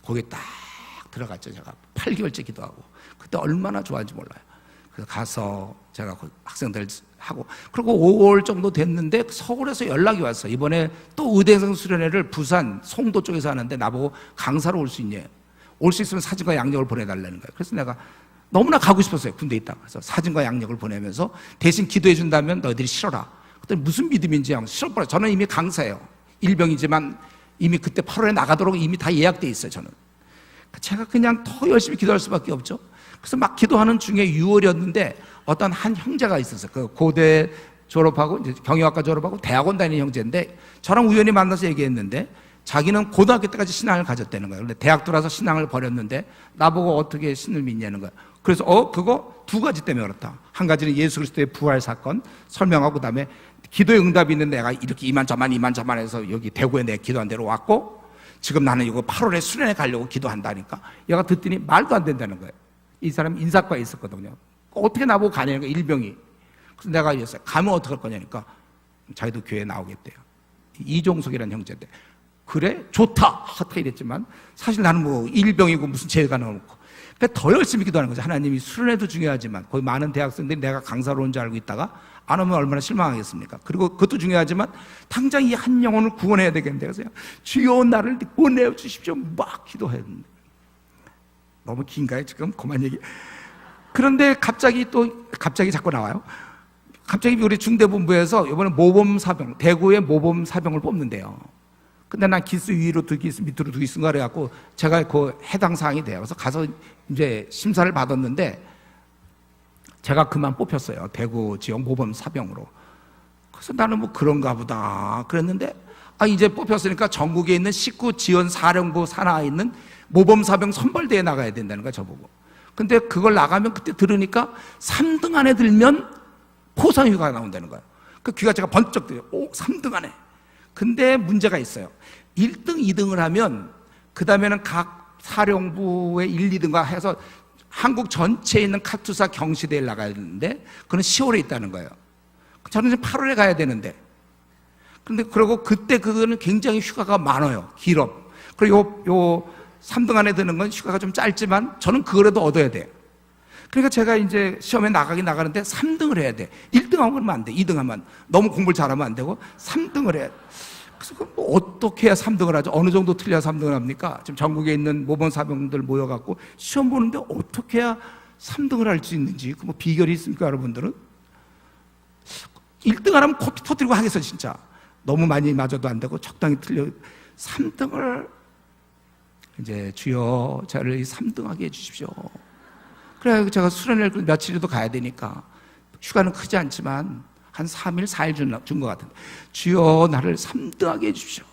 A: 거기 딱 들어갔죠. 제가 8개월째 기도하고 그때 얼마나 좋아하는지 몰라요. 그래서 가서 제가 그 학생들 하고, 그리고 5월 정도 됐는데 서울에서 연락이 왔어요. 이번에 또 의대생 수련회를 부산 송도 쪽에서 하는데 나보고 강사로 올 수 있냐, 올 수 있으면 사진과 양력을 보내달라는 거예요. 그래서 내가 너무나 가고 싶었어요. 군대에 있다가. 그래서 사진과 양력을 보내면서 대신 기도해 준다면 너희들이 싫어라. 그랬더니 무슨 믿음인지 싫어버려. 저는 이미 강사예요. 일병이지만 이미 그때 8월에 나가도록 이미 다 예약돼 있어요. 저는. 제가 그냥 더 열심히 기도할 수밖에 없죠. 그래서 막 기도하는 중에 6월이었는데 어떤 한 형제가 있었어요. 그 고대 졸업하고 이제 경영학과 졸업하고 대학원 다니는 형제인데 저랑 우연히 만나서 얘기했는데 자기는 고등학교 때까지 신앙을 가졌다는 거예요. 근데 대학 들어와서 신앙을 버렸는데 나보고 어떻게 신을 믿냐는 거예요. 그래서 그거 2가지 때문에 그렇다. 한 가지는 예수 그리스도의 부활 사건 설명하고, 그다음에 기도의 응답이 있는 내가 이렇게 이만저만 해서 여기 대구에 내 기도한 대로 왔고, 지금 나는 이거 8월에 수련회 가려고 기도한다니까. 얘가 듣더니 말도 안 된다는 거예요. 이 사람 인사과에 있었거든요. 어떻게 나보고 가냐는 거예요, 일병이. 그래서 내가 이랬어요. 가면 어떡할 거냐니까 자기도 교회에 나오겠대요. 이종석이라는 형제인데, 그래? 좋다! 하다 이랬지만 사실 나는 뭐 일병이고 무슨 죄가 나오고. 그러니까 더 열심히 기도하는 거죠. 하나님이 수련회도 중요하지만 거기 많은 대학생들이 내가 강사로 온 줄 알고 있다가 안 오면 얼마나 실망하겠습니까? 그리고 그것도 중요하지만 당장 이 한 영혼을 구원해야 되겠는데, 그래서 주여 나를 구원해 주십시오 막 기도했는데. 너무 긴가요 지금? 그만 얘기. 그런데 갑자기 자꾸 나와요. 갑자기 우리 중대본부에서 이번에 모범사병, 대구의 모범사병을 뽑는데요. 근데 난 기수 위로 두 기수 밑으로 두 기수인가 그래갖고 제가 그 해당 사항이 돼요. 그래서 가서 이제 심사를 받았는데 제가 그만 뽑혔어요. 대구 지역 모범사병으로. 그래서 나는 뭐 그런가 보다 그랬는데, 이제 뽑혔으니까 전국에 있는 19지원사령부 산하에 있는 모범사병 선발대회에 나가야 된다는 거야, 저보고. 근데 그걸 나가면 그때 들으니까 3등 안에 들면 포상휴가가 나온다는 거야. 그 귀가 제가 번쩍 뜨요. 오, 3등하네. 근데 문제가 있어요. 1등, 2등을 하면 그 다음에는 각 사령부의 1, 2등과 해서 한국 전체에 있는 카투사 경시대회를 나가야 되는데 그건 10월에 있다는 거예요. 저는 이제 8월에 가야 되는데, 근데 그러고 그때 그거는 굉장히 휴가가 많아요. 길어. 그리고 요 3등 안에 드는 건 휴가가 좀 짧지만 저는 그거라도 얻어야 돼요. 그러니까 제가 이제 시험에 나가는데 3등을 해야 돼. 1등 하면 안 돼. 2등 하면 너무 공부를 잘하면 안 되고 3등을 해야 돼. 그래서 뭐 어떻게 해야 3등을 하죠? 어느 정도 틀려야 3등을 합니까? 지금 전국에 있는 모범 사병들 모여갖고 시험 보는데 어떻게 해야 3등을 할 수 있는지 그 뭐 비결이 있습니까, 여러분들은? 1등 하면 코 터뜨리고 하겠어, 진짜. 너무 많이 맞아도 안 되고 적당히 틀려. 3등을 이제 주여 저를 3등하게 해주십시오. 그래 제가 수련회를 며칠이라도 가야 되니까 휴가는 크지 않지만 한 3일, 4일 준 것 같은데 주여 나를 3등하게 해주십시오.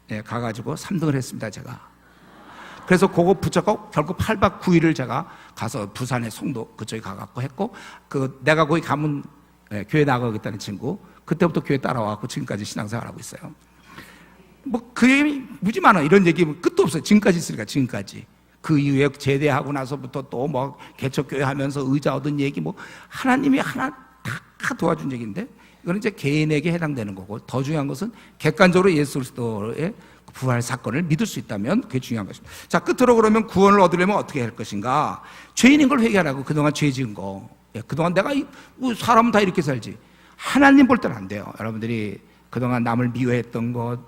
A: 네, 가가지고 3등을 했습니다, 제가. 그래서 그거 붙잡고 결국 8박 9일을 제가 가서 부산의 송도 그쪽에 가갖고 했고, 그 내가 거기 가면 교회 나가겠다는 친구 그때부터 교회 따라와갖고 지금까지 신앙생활하고 있어요. 뭐 그 얘기 무지 많아. 이런 얘기 끝도 없어요. 지금까지 있으니까. 지금까지 그 이후에 제대하고 나서부터 또 뭐 개척교회 하면서 의자 얻은 얘기, 뭐 하나님이 하나 다 도와준 얘기인데 이거는 이제 개인에게 해당되는 거고, 더 중요한 것은 객관적으로 예수 그리스도의 부활 사건을 믿을 수 있다면 그게 중요한 것입니다. 자, 끝으로 그러면 구원을 얻으려면 어떻게 할 것인가? 죄인인 걸 회개하라고. 그동안 죄 지은 거, 그동안 내가 사람은 다 이렇게 살지, 하나님 볼 때는 안 돼요. 여러분들이 그동안 남을 미워했던 것,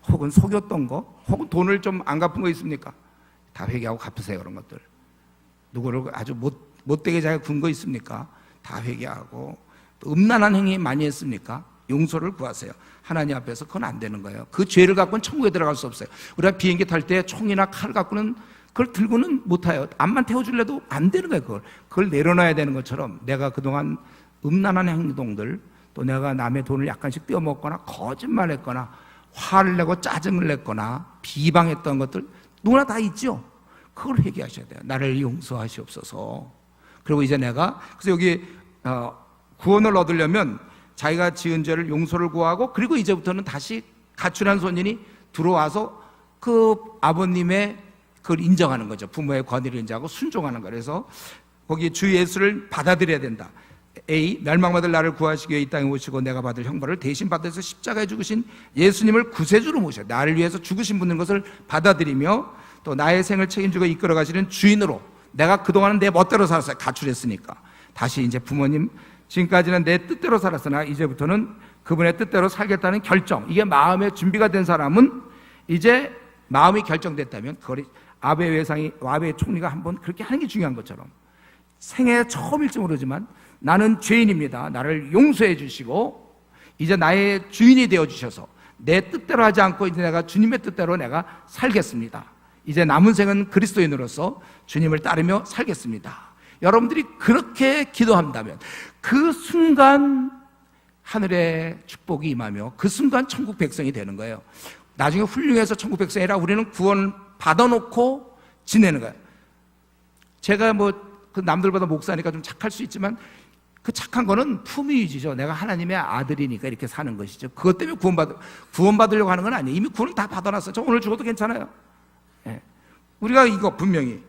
A: 혹은 속였던 거, 혹은 돈을 좀 안 갚은 거 있습니까? 다 회개하고 갚으세요. 그런 것들. 누구를 아주 못되게 잘 군 거 있습니까? 다 회개하고. 또 음란한 행위 많이 했습니까? 용서를 구하세요. 하나님 앞에서 그건 안 되는 거예요. 그 죄를 갖고는 천국에 들어갈 수 없어요. 우리가 비행기 탈 때 총이나 칼 갖고는 그걸 들고는 못 타요. 암만 태워줄래도 안 되는 거예요. 그걸 내려놔야 되는 것처럼 내가 그동안 음란한 행동들, 또 내가 남의 돈을 약간씩 떼어먹거나 거짓말했거나 화를 내고 짜증을 냈거나 비방했던 것들 누구나 다 있죠. 그걸 회개하셔야 돼요. 나를 용서하시옵소서. 그리고 이제 내가 그래서 여기 구원을 얻으려면 자기가 지은 죄를 용서를 구하고, 그리고 이제부터는 다시 가출한 소년이 들어와서 그 아버님의 그걸 인정하는 거죠. 부모의 권위를 인정하고 순종하는 거예요. 그래서 거기 주 예수를 받아들여야 된다. A. 멸망받을 나를 구하시기 위해 이 땅에 오시고 내가 받을 형벌을 대신 받아서 십자가에 죽으신 예수님을 구세주로 모셔 나를 위해서 죽으신 분인 것을 받아들이며, 또 나의 생을 책임지고 이끌어 가시는 주인으로, 내가 그동안은 내 멋대로 살았어요. 가출했으니까. 다시 이제 부모님, 지금까지는 내 뜻대로 살았으나 이제부터는 그분의 뜻대로 살겠다는 결정, 이게 마음의 준비가 된 사람은, 이제 마음이 결정됐다면 그걸 아베 외상이, 아베 총리가 한번 그렇게 하는 게 중요한 것처럼, 생애 처음일지 모르지만 나는 죄인입니다. 나를 용서해 주시고 이제 나의 주인이 되어 주셔서 내 뜻대로 하지 않고 이제 내가 주님의 뜻대로 내가 살겠습니다. 이제 남은 생은 그리스도인으로서 주님을 따르며 살겠습니다. 여러분들이 그렇게 기도한다면 그 순간 하늘의 축복이 임하며 그 순간 천국 백성이 되는 거예요. 나중에 훌륭해서 천국 백성이라 우리는 구원 받아놓고 지내는 거예요. 제가 뭐 그 남들보다 목사니까 좀 착할 수 있지만 그 착한 거는 품위유지죠. 내가 하나님의 아들이니까 이렇게 사는 것이죠. 그것 때문에 구원받으려고 하는 건 아니에요. 이미 구원을 다 받아놨어요. 저 오늘 죽어도 괜찮아요. 예. 우리가 이거 분명히.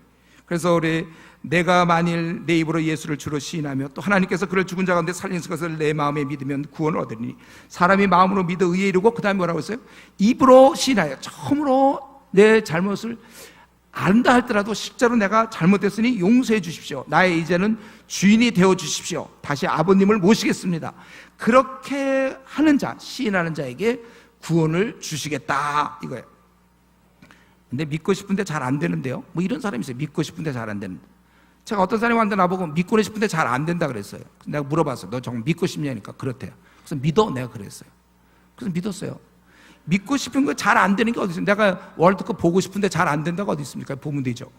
A: 그래서 우리 내가 만일 내 입으로 예수를 주로 시인하며 또 하나님께서 그를 죽은 자 가운데 살리신 것을 내 마음에 믿으면 구원을 얻으리니, 사람이 마음으로 믿어 의에 이르고, 그 다음에 뭐라고 했어요? 입으로 시인하여. 처음으로 내 잘못을 안다 할지라도 실제로 내가 잘못했으니 용서해 주십시오. 나의 이제는 주인이 되어 주십시오. 다시 아버님을 모시겠습니다. 그렇게 하는 자, 시인하는 자에게 구원을 주시겠다 이거예요. 근데 믿고 싶은데 잘 안 되는데요. 뭐 이런 사람이 있어요. 믿고 싶은데 잘 안 되는데. 제가 어떤 사람이 왔는데 나보고 믿고는 싶은데 잘 안 된다 그랬어요. 내가 물어봤어요. 너 정말 믿고 싶냐니까 그렇대요. 그래서 믿어, 내가 그랬어요. 그래서 믿었어요. 믿고 싶은 거 잘 안 되는 게 어디 있어요? 내가 월드컵 보고 싶은데 잘 안 된다고 어디 있습니까? 보면 되죠.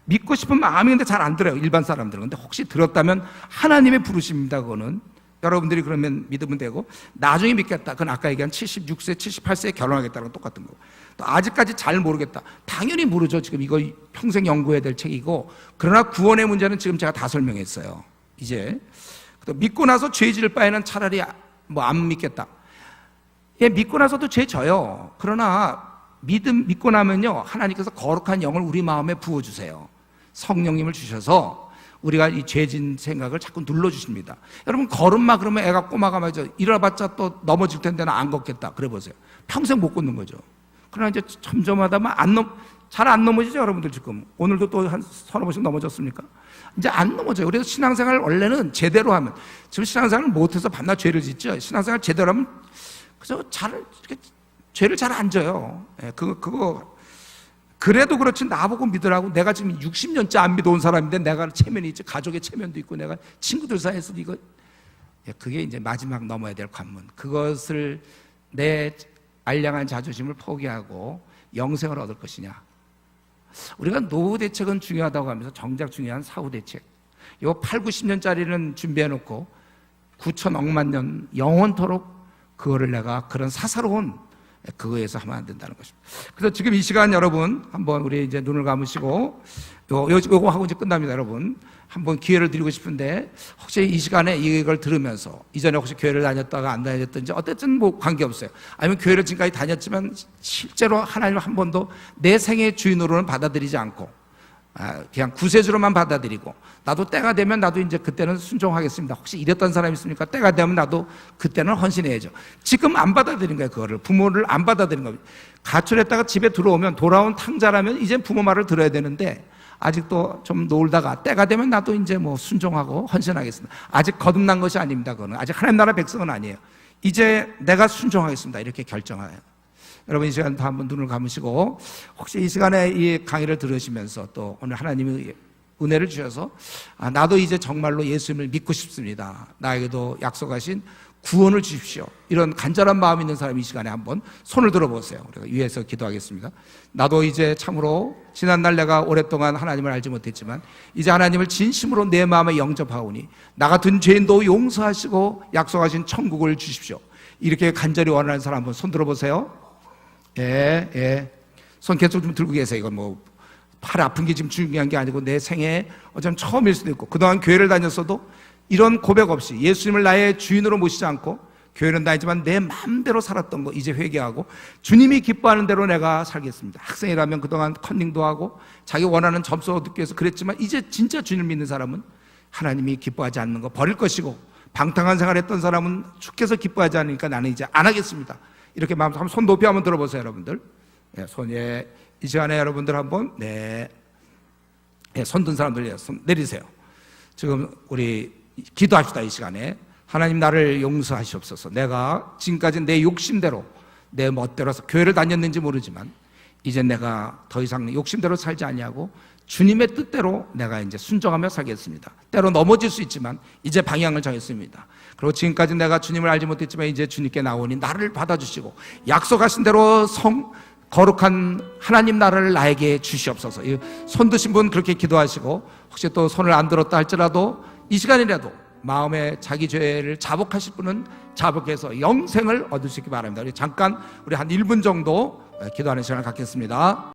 A: 믿고 싶은 마음이 근데 잘 안 들어요, 일반 사람들은. 근데 혹시 들었다면 하나님의 부르심입니다. 그거는 여러분들이 그러면 믿으면 되고, 나중에 믿겠다, 그건 아까 얘기한 76세, 78세에 결혼하겠다는 건 똑같은 거고, 또 아직까지 잘 모르겠다, 당연히 모르죠. 지금 이거 평생 연구해야 될 책이고. 그러나 구원의 문제는 지금 제가 다 설명했어요. 이제 또 믿고 나서 죄 지을 바에는 차라리 뭐 안 믿겠다. 예, 믿고 나서도 죄 져요. 그러나 믿고 나면요, 하나님께서 거룩한 영을 우리 마음에 부어주세요. 성령님을 주셔서 우리가 이 죄진 생각을 자꾸 눌러주십니다. 여러분, 걸음마 그러면 애가 꼬마가 말이죠, 일어나봤자 또 넘어질 텐데 나 안 걷겠다 그래 보세요. 평생 못 걷는 거죠. 그러나 이제 점점 하다만 잘 안 넘어지죠. 여러분들 지금 오늘도 또 한 서너 번씩 넘어졌습니까? 이제 안 넘어져요. 그래서 신앙생활 원래는 제대로 하면, 지금 신앙생활을 못해서 밤낮 죄를 짓죠. 신앙생활 제대로 하면 그저 죄를 잘 안 져요. 예, 그거 그래도 그렇지 나보고 믿으라고. 내가 지금 60년째 안 믿어온 사람인데 내가 체면이 있지, 가족의 체면도 있고 내가 친구들 사이에서 이거, 예, 그게 이제 마지막 넘어야 될 관문. 그것을 내 알량한 자존심을 포기하고 영생을 얻을 것이냐. 우리가 노후 대책은 중요하다고 하면서 정작 중요한 사후 대책, 요 8, 90년짜리는 준비해놓고 9천억만 년 영원토록 그거를 내가 그런 사사로운 그거에서 하면 안 된다는 것입니다. 그래서 지금 이 시간 여러분 한번 우리 이제 눈을 감으시고 요거 하고 이제 끝납니다. 여러분 한번 기회를 드리고 싶은데, 혹시 이 시간에 이걸 들으면서 이전에 혹시 교회를 다녔다가 안 다녔든지 어쨌든 뭐 관계없어요. 아니면 교회를 지금까지 다녔지만 실제로 하나님을 한 번도 내 생의 주인으로는 받아들이지 않고 그냥 구세주로만 받아들이고, 나도 때가 되면 나도 이제 그때는 순종하겠습니다. 혹시 이랬던 사람이 있습니까? 때가 되면 나도 그때는 헌신해야죠. 지금 안 받아들인 거예요. 그거를 부모를 안 받아들인 겁니다. 가출했다가 집에 들어오면, 돌아온 탕자라면 이제 부모 말을 들어야 되는데 아직도 좀 놀다가 때가 되면 나도 이제 뭐 순종하고 헌신하겠습니다. 아직 거듭난 것이 아닙니다. 그거는 아직 하나님 나라 백성은 아니에요. 이제 내가 순종하겠습니다. 이렇게 결정해요. 여러분 이 시간도 한번 눈을 감으시고, 혹시 이 시간에 이 강의를 들으시면서 또 오늘 하나님이 은혜를 주셔서 나도 이제 정말로 예수님을 믿고 싶습니다, 나에게도 약속하신 구원을 주십시오, 이런 간절한 마음이 있는 사람이 이 시간에 한번 손을 들어보세요. 우리가 위에서 기도하겠습니다. 나도 이제 참으로 지난날 내가 오랫동안 하나님을 알지 못했지만 이제 하나님을 진심으로 내 마음에 영접하오니 나 같은 죄인도 용서하시고 약속하신 천국을 주십시오, 이렇게 간절히 원하는 사람 한번 손 들어보세요. 예. 손 계속 좀 들고 계세요. 이건 뭐 팔 아픈 게 지금 중요한 게 아니고 내 생애 어쩌면 처음일 수도 있고, 그동안 교회를 다녔어도 이런 고백 없이 예수님을 나의 주인으로 모시지 않고 교회는 다니지만 내 마음대로 살았던 거 이제 회개하고 주님이 기뻐하는 대로 내가 살겠습니다. 학생이라면 그동안 컨닝도 하고 자기 원하는 점수 얻기 위해서 그랬지만 이제 진짜 주님을 믿는 사람은 하나님이 기뻐하지 않는 거 버릴 것이고, 방탕한 생활했던 사람은 주께서 기뻐하지 않으니까 나는 이제 안 하겠습니다, 이렇게 마음. 한번 손 높이 한번 들어보세요. 여러분들 손에 이 시간에 여러분들 한번 손 든 사람들 손 내리세요. 지금 우리 기도합시다. 이 시간에 하나님 나를 용서하시옵소서. 내가 지금까지 내 욕심대로 내 멋대로 교회를 다녔는지 모르지만 이제 내가 더 이상 욕심대로 살지 아니하고 주님의 뜻대로 내가 이제 순종하며 살겠습니다. 때로 넘어질 수 있지만 이제 방향을 정했습니다. 그리고 지금까지 내가 주님을 알지 못했지만 이제 주님께 나오니 나를 받아주시고 약속하신 대로 거룩한 하나님 나라를 나에게 주시옵소서. 손 드신 분 그렇게 기도하시고, 혹시 또 손을 안 들었다 할지라도 이 시간이라도 마음에 자기 죄를 자복하실 분은 자복해서 영생을 얻을 수 있기 바랍니다. 우리 잠깐 우리 한 1분 정도 기도하는 시간을 갖겠습니다.